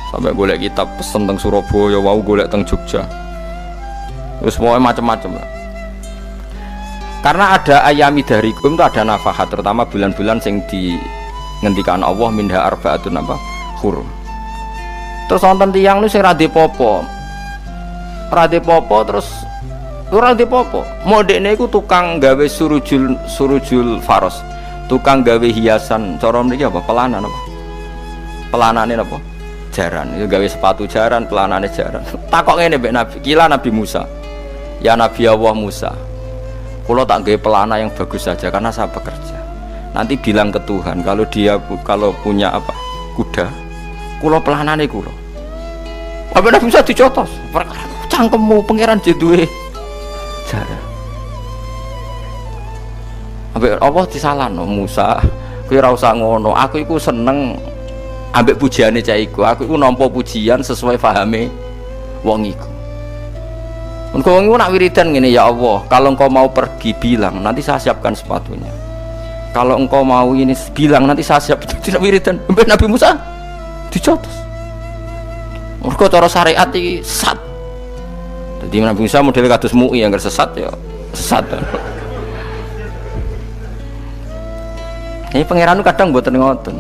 Sampai golek kitab pesen teng Surabaya, wau golek teng Jogja. Terus semuanya macam-macam lah. Karena ada ayami darikum itu ada nafahat, terutama bulan-bulan sing dingendikan Allah minha arbaatun apa hurum. Terus wonten tiyang niku sing ra popo. Ra popo terus ora popo. Modekne iku tukang gawe surujul faros. Tukang gawe hiasan, cara mriki apa? Pelanan apa? Pelanane apa? Jaran. Itu gawe sepatu jaran, pelanane jaran. Takok ngene mbek Nabi, kila Nabi Musa. Ya Nabi Allah Musa, kalau tak gawe pelana yang bagus saja karena saya bekerja. Nanti bilang ke Tuhan kalau punya apa kuda, kulo pelanane kulo. Apa Nabi Musa dicotos? Cangkemmu pangeran jeduwe jaran. Ambek Allah disalahno Musa, kowe ora usah ngono. Aku iku seneng ambek pujiane cah iku. Aku iku nampa pujian sesuai pahame wong iku. Engkau nak wiridan gini, ya Allah, kalau engkau mau pergi bilang, nanti saya siapkan sepatunya. Kalau engkau mau ini bilang, nanti saya siap. Tidak wiridan. Nabi Musa dicotos. Mergo cara syariat iki sesat. Jadi Nabi Musa model kados MUI yang sesat ya sesat. Ini pangeran kadang mboten ngoten.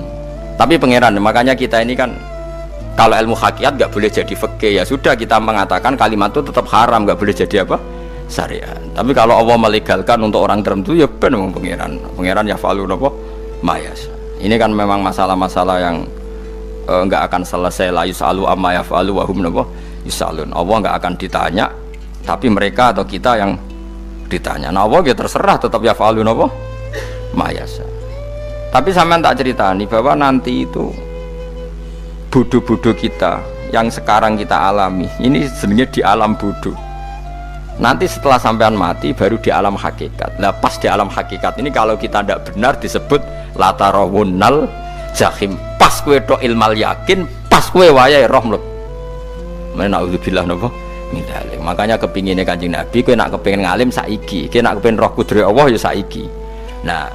Tapi pangeran, makanya kita ini kan kalau ilmu hakikat nggak boleh jadi fikih, ya sudah kita mengatakan kalimat itu tetap haram, nggak boleh jadi apa syariat. Tapi kalau Allah melegalkan untuk orang tertentu ya benar pangeran ya falu apa mayas. Ini kan memang masalah-masalah yang nggak akan selesai. La yusalu amma yafalu wa hum yusalun. Allah nggak akan ditanya, tapi mereka atau kita yang ditanya. Nah Allah ya terserah tetap ya falu apa mayas. Tapi sampean tak ceritani bahwa nanti itu bodoh-bodoh kita yang sekarang kita alami ini sebenarnya di alam bodoh. Nanti setelah sampean mati baru di alam hakikat. Nah pas di alam hakikat ini kalau kita tidak benar disebut latarawunnal jahim. Pas kowe tok ilmal yakin, pas kowe wayahe roh mlebu. Naudzubillah napa mindalik. Makanya kepinginnya Kanjeng Nabi kowe nak kepengin ngalim saiki, kowe nak kepengin roh kudrat Allah ya saiki. Nah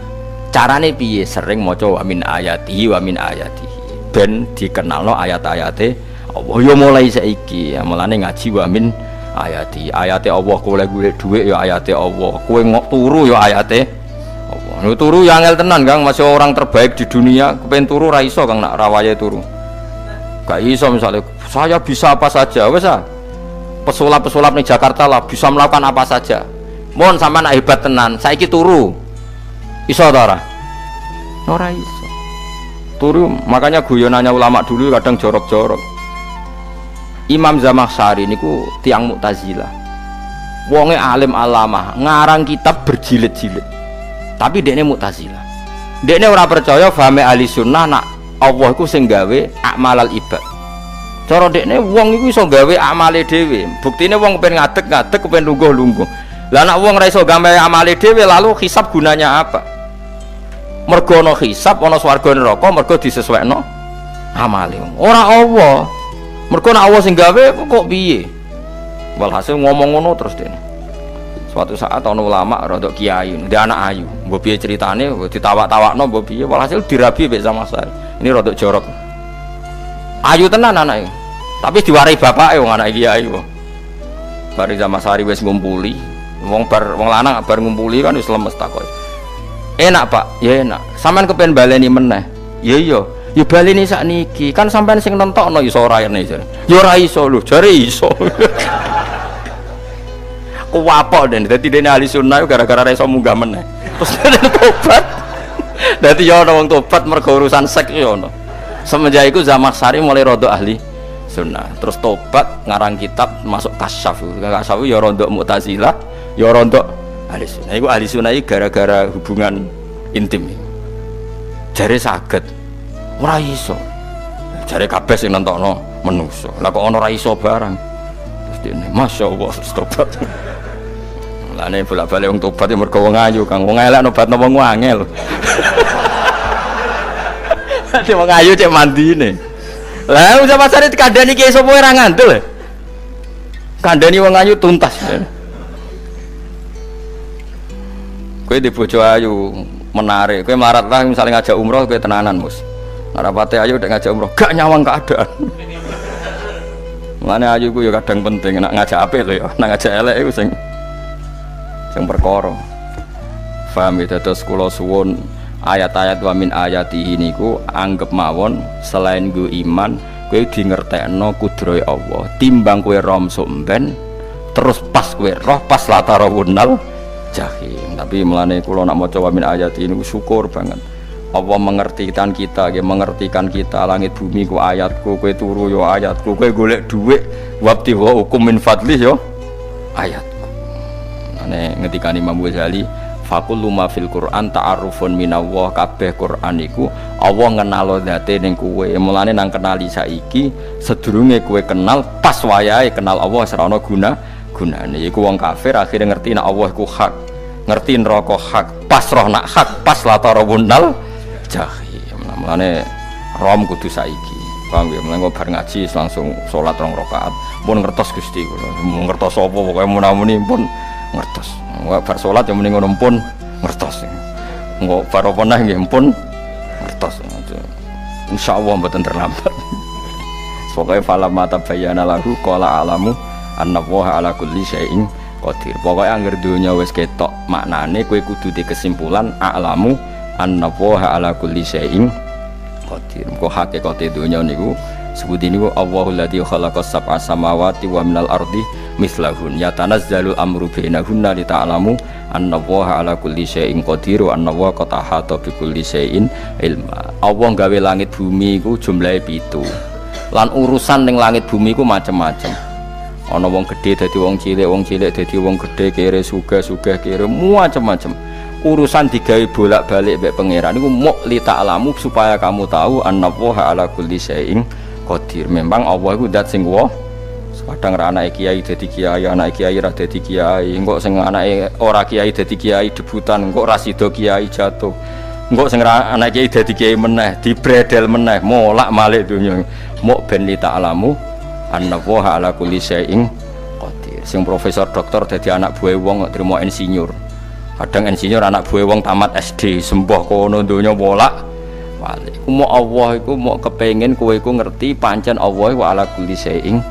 carane piye? Sering maca wa min ayatihi wa min ayatihi ben dikenalno ayat-ayate Allah ya mulai saiki. Ya mulane ngaji wa min ayati ayate Allah. Kowe golek dhuwit ya ayate Allah, kowe ngok turu ya ayate Allah. Nek turu ya angel tenan Kang, masih orang terbaik di dunia kepen turu ra iso Kang, nak rawaye turu gak iso. Misalnya saya bisa apa saja wes pesulap-pesulap ning Jakarta lah bisa melakukan apa saja. Mohon sampean hebat tenan saiki turu iso ta ora? Ora iso turu. Makanya guyonannya ulama dulu kadang jorok-jorok. Imam Zamakhsyari niku tiang Mu'tazilah, wonge alim alamah, ngarang kitab berjilid-jilid, tapi dekne Mu'tazilah. Dekne ora percaya fahame ahli sunnah nak Allah iku sing gawe akmalal ibad. Cara dekne wong iku iso gawe amale dhewe. Buktine wong kepen ngadeg-ngadeg, kepen lungguh-lungguh. Lah nek wong ora iso gawe amale dhewe lalu hisab gunanya apa? Mergo ana hisab, ana swarga neraka, mergo disesuaikno amale. Ora Allah. Mergo nek Allah sing gawe kok piye? Walhasil ngomong ngono terus dene. Suatu saat ana ulama rada kiai, ndek anak ayu. Mbok piye critane, ditawak-tawakno mbok piye, walhasil dirabi mek Zamakhsyari. Ini rada jorok. Ayu tenan anake. Tapi diwarai bapake wong anak kiai kok. Bari Zamakhsyari wis ngumpuli, wong lanang bar ngumpuli kan wis lemes takoki. Enak Pak, ya enak. Sampeyan kepen baleni meneh. Ya iya, ya baleni sakniki. Kan sampeyan sing nentokno iso ora rene jare. Ya ora iso lho, jare iso. Kuwapok den, dadi dene ahli sunnah gara-gara ora iso munggah meneh. Terus tobat. Dadi ya ana wong tobat mergo urusan sek ya ono. Semenjak iku Zamakhsyari mulai rada ahli sunnah. Terus tobat ngarang kitab masuk kasyaf. Kasyaf ya rada Mu'tazilah, ya rada ahli sunnah. Iku ahli sunnah gara-gara hubungan intim. Jare saged ora iso. Jare kabeh sing nentokno menungso. Lah kok ana ora iso barang. Terus dene masyaallah tobat. Lane bolak-balik wong tobat ya mergo wong ayu Kang. Wong elek nobatno wong angel. Dadi wong ayu cek mandine. Lah wong Zamakhsyari dikandani ki sapa ora ngandel. Kandani wong ayu tuntas. Kowe di bojo ayu menarik, kowe melarat lah misalnya ngajak umroh kowe tenanan Mus. Narapate ayu udah ngajak umroh gak nyawang keadaan. Mulane ayu ku ya kadang penting nak ngajak apik lho ya, nak ngajak elek iku sing perkara. Paham ya, terus kula suwun ayat-ayat wa min ayatihi niku anggap mawon selain nggo iman kowe di ngertekno kudrohe Allah. Timbang kowe rom somben terus pas kowe roh pas latarawunnal jahim. Tapi mulane kula nak maca wa min ayatihi niku syukur banget. Allah mengertikan kita, dia mengertikan kita. Langit bumi ku ayatku, kowe turu yo ayatku, kowe golek dhuwit wabti wa hukum min fadlih yo ayatku. Ane ngendikane Imam Ghazali, faqul ma fil Qur'an ta'arufun minallah. Kabeh Qur'an iku Allah ngenalo zate ning kowe. Mulane nang kenali saiki sedurunge kowe kenal pas wayahe kenal Allah ora ana gunane. Iku wong kafir akhire ngerti nek Allah iku hak, ngerti neraka hak, pas roh nak hak, pas latarawunnal jahim. Mulane rom kudu saiki. Paham ya? Mulane bar ngaji langsung salat 2 rakaat. Pun ngertos Gusti kula. Ngertos apa pokoke munamuni pun ngertos. Bar salat ya muni ngono pun ngertos. Engko bar apa neh nggih pun ngertos. Insyaallah mboten terlambat. Pokoke falamma tabayyana lahu qala alamu annallaha ala kulli syai'in qadir. Pokoke anggere donya wis ketok maknane kowe kudu di kesimpulan alamu annallaha ala kulli syai'in qadir. Kok hakikate donya niku sebut niku Allahul ladzi khalaqas sab'a samawati wa minal ardi mislahun yatanazzalul amru bainahunna li ta'lamu annallaha ala kulli syai'in qadir wa annallaha qad ahata bi kulli syai'in ilma. Allah gawe langit bumi iku jumlahe 7. Lan urusan ning langit bumi iku macam-macam. Ana wong gedhe dadi wong cilik dadi wong gedhe, kere sugih kere macam-macam. Urusan digawe bolak-balik mbek pangeran niku muk li ta'lamu supaya kamu tahu annallaha ala kulli syai'in qadir. Memang Allah iku zat sing kadang ra anake kiai dadi kiai, anake kiai ra dadi kiai, engko sing anake ora kiai dadi kiai debutan, engko ra sida kiai jatuh. Engko sing anake kiai dadi kiai meneh, dibredel meneh, molak-malik donya. Mok ben li ta'lamu annallaha ala kulli syai'in qadir. Sing profesor doktor dadi anak buah wong kok trimo insinyur. Kadang insinyur anak buah wong tamat SD, sembah kono donya molak-malik. Mok Allah iku mok kepengin kowe iku ngerti pancen Allah wa ala kulli syai'in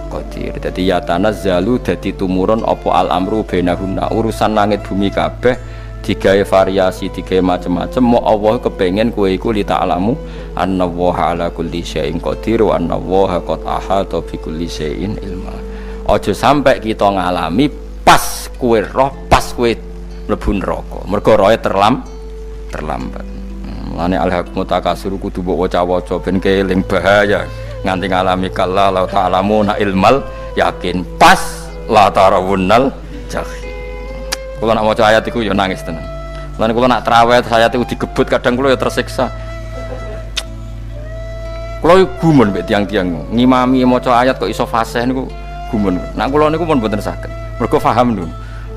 qadir. Dadi ya tanazzalu dadi tumurun apa al amru bainahunna, urusan langit bumi kabeh digawe variasi, digawe macam-macam. Mau Allah kepengen kowe iku li ta'lamu annallaha ala kulli syai'in qadir wa annallaha qad ahata bi kulli syai'in ilma. Aja sampai kita ngalami pas kowe roh, pas kowe mlebu neraka. Mergo roe terlambat. Mulane al-haqmu takasur kudu mbok waca-waca ben keling bahaya. Nganti ngalami kalla la ta'lamuna ilmal yakin pas la tarawunnal jahim. Kalau nak maca ayat itu ya nangis tenan. Lan kalau nak traweh ayat itu digebut kadang kula ya tersiksa. Kula gumun mbek tiang-tiang ngimami maca ayat kok iso fasih niku gumun. Nak kula niku pun mboten saged. Mergo paham lho.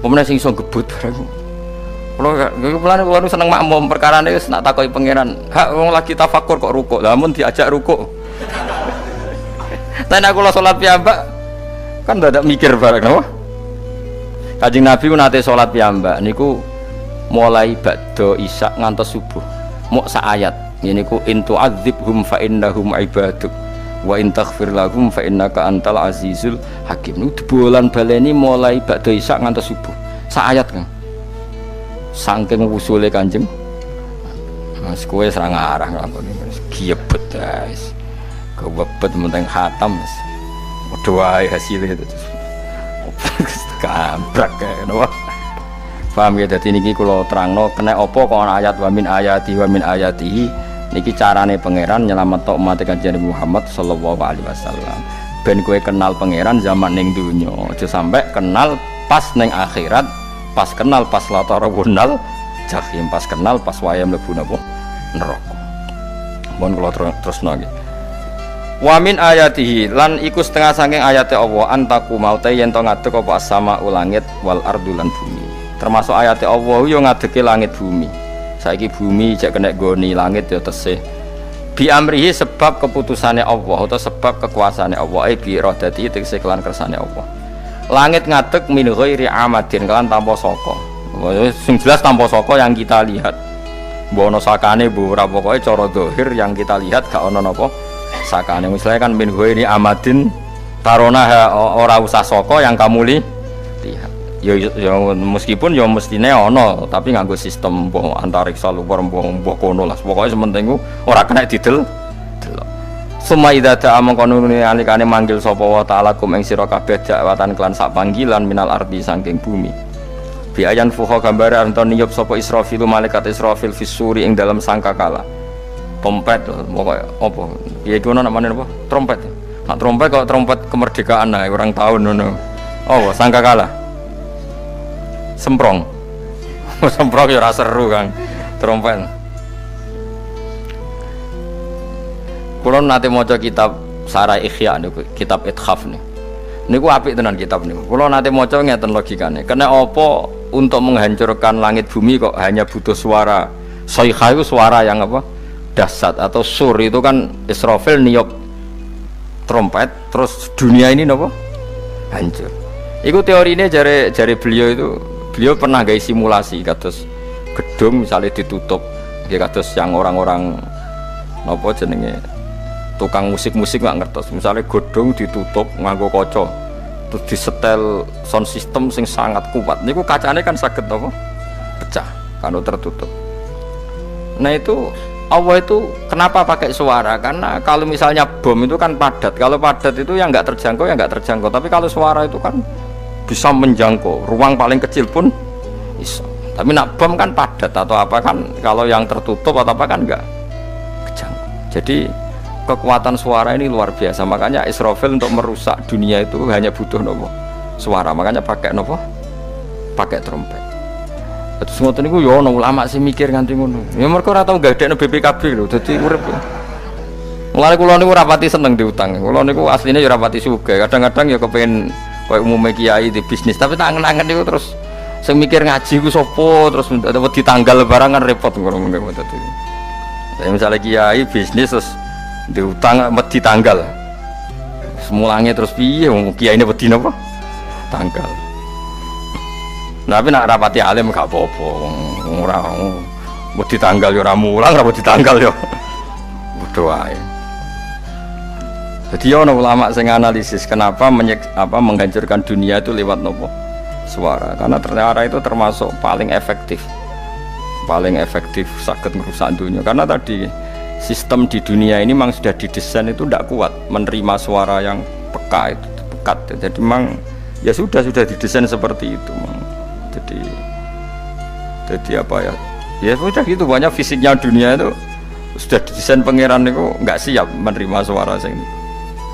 Pemene sing iso gebut bareng. Kula seneng makmum perkarane wis nak takoki pangeran, hak wong lagi tafakur kok rukuk. Lah mun diajak rukuk. Tapi aku salat piyambak kan dadak mikir bareng napa? Kanjeng Nabi ku nate salat piyambak niku mulai ba'da isya ngantos subuh. Mok sak ayat. Niku in tu'adzibhum fa innahum ibaduk wa in taghfir lahum fa innaka antal azizul hakim. Niku debolan baleni mulai ba'da isya ngantos subuh. Sak ayat kan. Saking usule Kanjeng Mas kowe serang arah nglakoni giebet guys. Kewebet menteng khatam wis. Padha wae hasilé itu. Kabrak kae napa. Paham ya, dadi niki kula terangno kena apa kok ana ayat wa min ayatihi niki carane pangeran nyelametno umat Kanjeng Muhammad sallallahu alaihi wasallam. Ben kowe kenal pangeran zaman ning donya, aja sampai kenal pas ning akhirat, pas kenal pas latarawunal jahim, pas kenal pas wae mlebu napa neraka. Mohon kula terusno nggih. Wa min ayatihi lan iku setengah saking ayate Allah antaku maute yen to ngadeg apa as-sama langit wal ardu lan bumi. Termasuk ayate Allah yo ngadege langit bumi. Saiki bumi jek kena goni langit yo tesih. Bi amrihi sebab keputusane Allah atau sebab kekuasaane Allah bi iradati tegese kelan kersane Allah. Langit ngadeg min ghairi amadin kelan tanpa saka. Sing jelas tanpa saka yang kita lihat. Mbok ana sakane mbok ora pokoke cara zahir yang kita lihat gak ana napa sakane. Misalnya kan min ghairi amadin tarona ora usah saka yang kamu lihat. Ya meskipun ya mestine ana tapi nganggo sistem mbok antariksa luar mbok kono lah. Pokoke sementing ku ora kena didel. Suma idza ta'a mangkono alikane manggil sapa wa ta'ala kum ing sira kabeh dakwatan kelan sak panggilan minal ardi saking bumi. Bi ayan fuha gambare anton niyup sapa Israfil malaikat Israfil fisuri ing dalam sangkakala. Trompet pokoknya apa? Ya iku namanya apa? Trompet. Nak trompet kok trompet kemerdekaan nah orang tahun ngono. Oh, sangkakala. Semprong. Semprong ya ora seru Kang. Trompet. Kulo nate maca kitab Sarah Ikhya niku, kitab Ithaf niku. Niku apik tenan kitab niku. Kulo nate maca ngeten logikane. Kena apa untuk menghancurkan langit bumi kok hanya butuh suara. Sayha itu suara yang apa? Dahsyat atau sur itu kan Israfil niup trompet terus dunia ini nopo hancur. Iku teorinya jare beliau itu beliau pernah gawe simulasi kados gedung misalnya ditutup ya kados yang orang-orang nopo jenenge tukang musik-musik nggak ngertos misalnya gedung ditutup nganggo kaca terus disetel sound system sing sangat kuat niku kacane kan saged nopo pecah kalau tertutup. Nah itu Allah itu kenapa pakai suara? Karena kalau misalnya bom itu kan padat. Kalau padat itu yang nggak terjangkau, ya nggak terjangkau. Tapi kalau suara itu kan bisa menjangkau. Ruang paling kecil pun bisa. Tapi nak bom kan padat atau apa kan? Kalau yang tertutup atau apa kan nggak kejangkau. Jadi kekuatan suara ini luar biasa. Makanya Israfil untuk merusak dunia itu hanya butuh nopo suara. Makanya pakai nopo, pakai trompet. Terus ngoten niku yo ana ulama sing mikir nganti ngono. Ya mergo ora tau gadekno BPKB lho, dadi urip. Mulane kula niku rapati seneng diutang. Kula niku asline ya rapati sugih. Kadang-kadang ya kepengin koyo umume kiai di bisnis, tapi tak angen-angen niku terus sing mikir ngaji ku sapa terus wedi tanggal barang kan repot ngono mengko dadi. Saya misalnya kiai bisnis terus diutang wedi tanggal. Semulange terus piye wong kiai ini wedi napa? Tanggal. Tapi nak rapati alim gak apa-apa. Ora wedi tanggal ya ora mulang, ora wedi tanggal ya. Bodho wae. Jadi ana ulama sing analisis kenapa menghancurkan dunia itu lewat nopo? Suara. Karena suara itu termasuk paling efektif sakit merusak dunia. Karena tadi sistem di dunia ini memang sudah didesain itu tidak kuat menerima suara yang pekat. Jadi memang ya sudah didesain seperti itu. Jadi apa ya? Ya sudah gitu, banyak fisiknya dunia itu sudah didesain pangeran itu nggak siap menerima suara sing.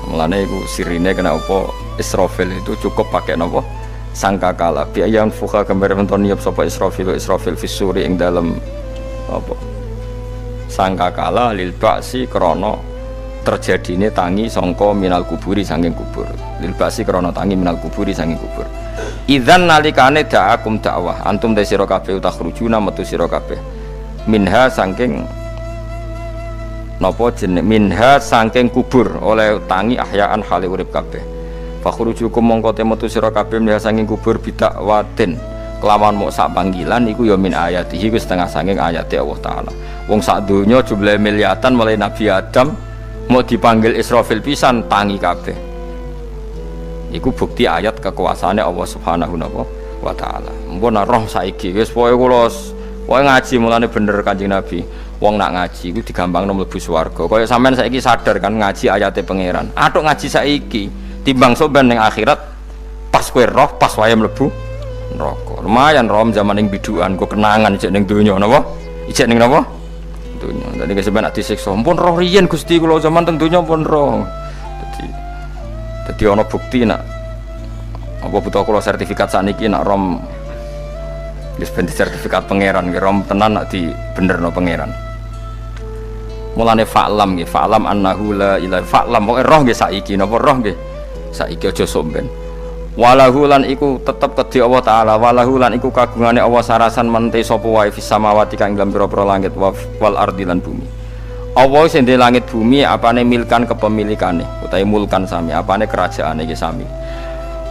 Mulane iku sirine kena apa Israfil itu cukup pakai napa sangkakala bi ayam fuka gambar menton niap sapa Israfil fisuri ing dalam apa sangkakala lil ba'si krana terjadine tangi sangka minal kuburi saking kubur lil ba'si krana tangi minal kuburi saking kubur idzan nalikane da'akum dakwah antum te sira kabeh takhrujuna metu sira kabeh minha saking napa jeneng minha saking kubur oleh tangi ahyaan hale urip kabeh fakhrujukum mongko te metu sira kabeh minha saking kubur bidakwatin kelawan mok sak panggilan iku ya min ayatihi ku setengah saking ayate Allah taala wong sak donya jumlah miliatan mulai Nabi Adam mau dipanggil Israfil pisan tangi kabeh iku bukti ayat kekuasaane Allah Subhanahu wa taala mpun roh saiki wis pokoke kula ngaji mulane bener Kanjeng Nabi wong nak ngaji iku digampangno mlebu swarga. Kaya sampean saiki sadar kan ngaji ayate pangeran. Atuk ngaji saiki timbang soban ning akhirat pas kowe roh pas wae mlebu neraka. Lumayan rom zaman ning bidukan kok kenangan ijek ning donya napa? Ijek ning napa? Donya. Dadi sampean nak disiksa. Mumpun roh riyen Gusti kula zaman teng donya pun roh. Dadi ana bukti nak apa butuh kula sertifikat saniki nak rom wis ben sertifikat pangeran ki rom tenan nak di benerno pangeran. Mulane fa'lam nggih, fa'lam annahu la ilaha fa'lam pokoke roh nggih saiki napa roh nggih saiki aja somben. Walahu lan iku tetep kedhi Allah taala, walahu lan iku kagungane Allah sarasan mente sapa wae fis samawati kang ing pira-pira langit wal ardi lan bumi. Allah sing ndek langit bumi apane milkan kepemilikane utawi mulkan sami, apane kerajaane iki sami.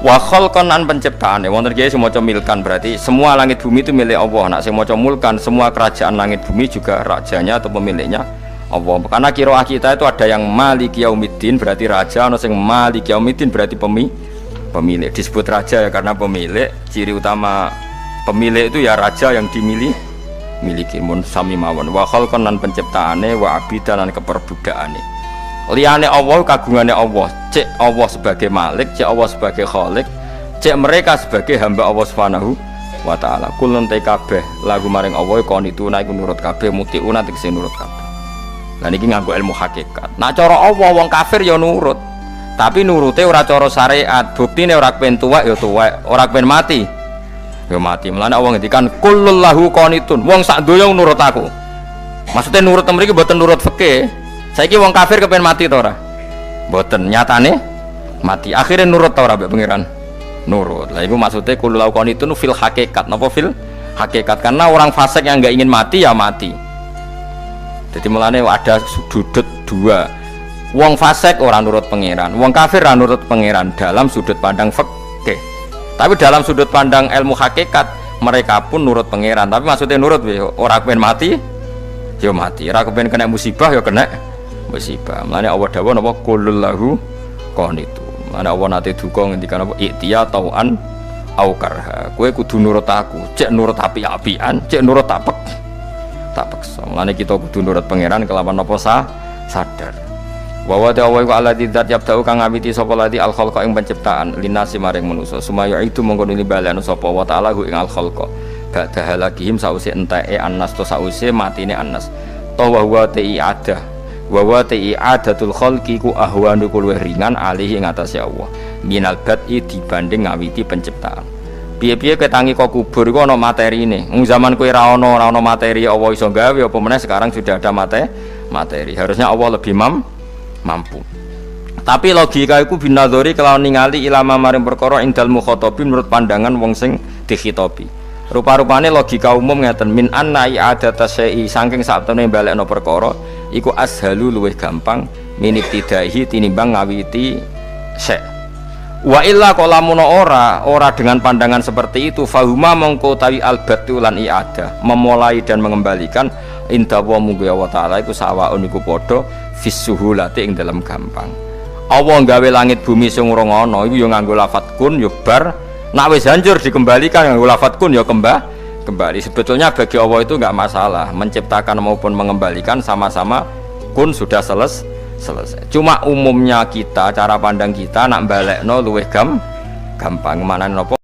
Wa khalqan an penciptaane wonten kiye sing maca milkan berarti semua langit bumi itu milik Allah. Nak sing maca mulkan semua kerajaan langit bumi juga rajanya atau pemiliknya Allah. Karena qiraah kita itu ada yang Maliki Yaumiddin berarti raja, ana sing Maliki Yaumiddin berarti pemilik. Disebut raja ya karena pemilik. Ciri utama pemilik itu ya raja yang miliki mun sami mawon. Wa khalqan lan penciptaane wa abidan lan keperbudaane. Liyane Allah kagungane Allah, cek Allah sebagai Malik, cek Allah sebagai Khalik, cek mereka sebagai hamba Allah Subhanahu wa taala. Kulun te kabeh lagu maring Allah konituna iku nurut kabeh mutiuna tegese nurut kabeh. Lah niki nganggo ilmu hakikat. Nah cara Allah wong kafir ya nurut. Tapi nurute ora cara syariat. Buktine ora kepen tuwek ya tuwek, ora kepen mati ya mati. Mulane Allah ngendikan kullul lahu qanitun. Wong sak donya nurut aku. Maksudnya nurut mriki mboten nurut fikih. Saiki wong kafir kepen mati ta ora? Mboten, nyatane mati. Akhirnya nurut ta ora mbek pangeran? Nurut. Lah iku maksudnya kullul lahu qanitun fil hakikat. Napa fil hakikat? Karena orang fasik yang enggak ingin mati ya mati. Jadi mulane ada sudut dua. Wong fasik orang nurut pangeran, wong kafir ora nurut pangeran dalam sudut pandang fikih. Tapi dalam sudut pandang ilmu hakikat mereka pun nurut pangeran. Tapi maksudnya nurut ora kepen mati, ya mati. Ora kepen kena musibah ya kena musibah. Mulane Allah dawuh napa qulul lahu qanitu. Mulane Allah nate duka ngendikan apa iktiya tauan au karha. Kowe kudu nurut aku, cek nurut api-apian, cek nurut tak paksa. Mulane kita kudu nurut pangeran kelawan apa sadar. Wa wa ta'ala wa alladzi dzat yabda'u kang ngawiti sapa lati al khalqa ing penciptaan linasi maring manusa sumaya itu mongko nilibalen sapa wa ta'ala ing al khalqa ba'da halakihim sause enteke annas to sause matine annas to wa wa ta'iadatul khalqi ku ahwanu luwih ringan alihi ing atase Allah minal bad'i dibanding ngawiti penciptaan. Piye-piye ketangi kok kubur iku ana materine. Wong zaman kowe ra ana materi Allah iso gawe apa meneh sekarang sudah ada materi. Harusnya Allah lebih mampu. Tapi logika iku binadzori kelawan ningali ilama maring perkara indal mukhatabin menurut pandangan wong sing dikhitobi. Rupa-rupane logika umum ngeten min anna i'adata syai'i saking saktemene balekno perkara iku ashalu luwih gampang min ibtidaihi tinimbang ngawiti syai'. Wa illa qalamun ora dengan pandangan seperti itu fahuma mongko tawi albatu lan i'adah memulai dan mengembalikan inda wa munggu Allah taala iku sawaun iku padha fisuhulati ing dalam gampang. Allah nggawe langit bumi sing ora ana iku ya nganggo lafat kun ya bar, nak wis hancur dikembalikan nganggo lafat kun ya kembali. Sebetulnya bagi Allah itu enggak masalah, menciptakan maupun mengembalikan sama-sama kun sudah selesai. Cuma umumnya kita, cara pandang kita nak balekno luwih gampang. Manane napa?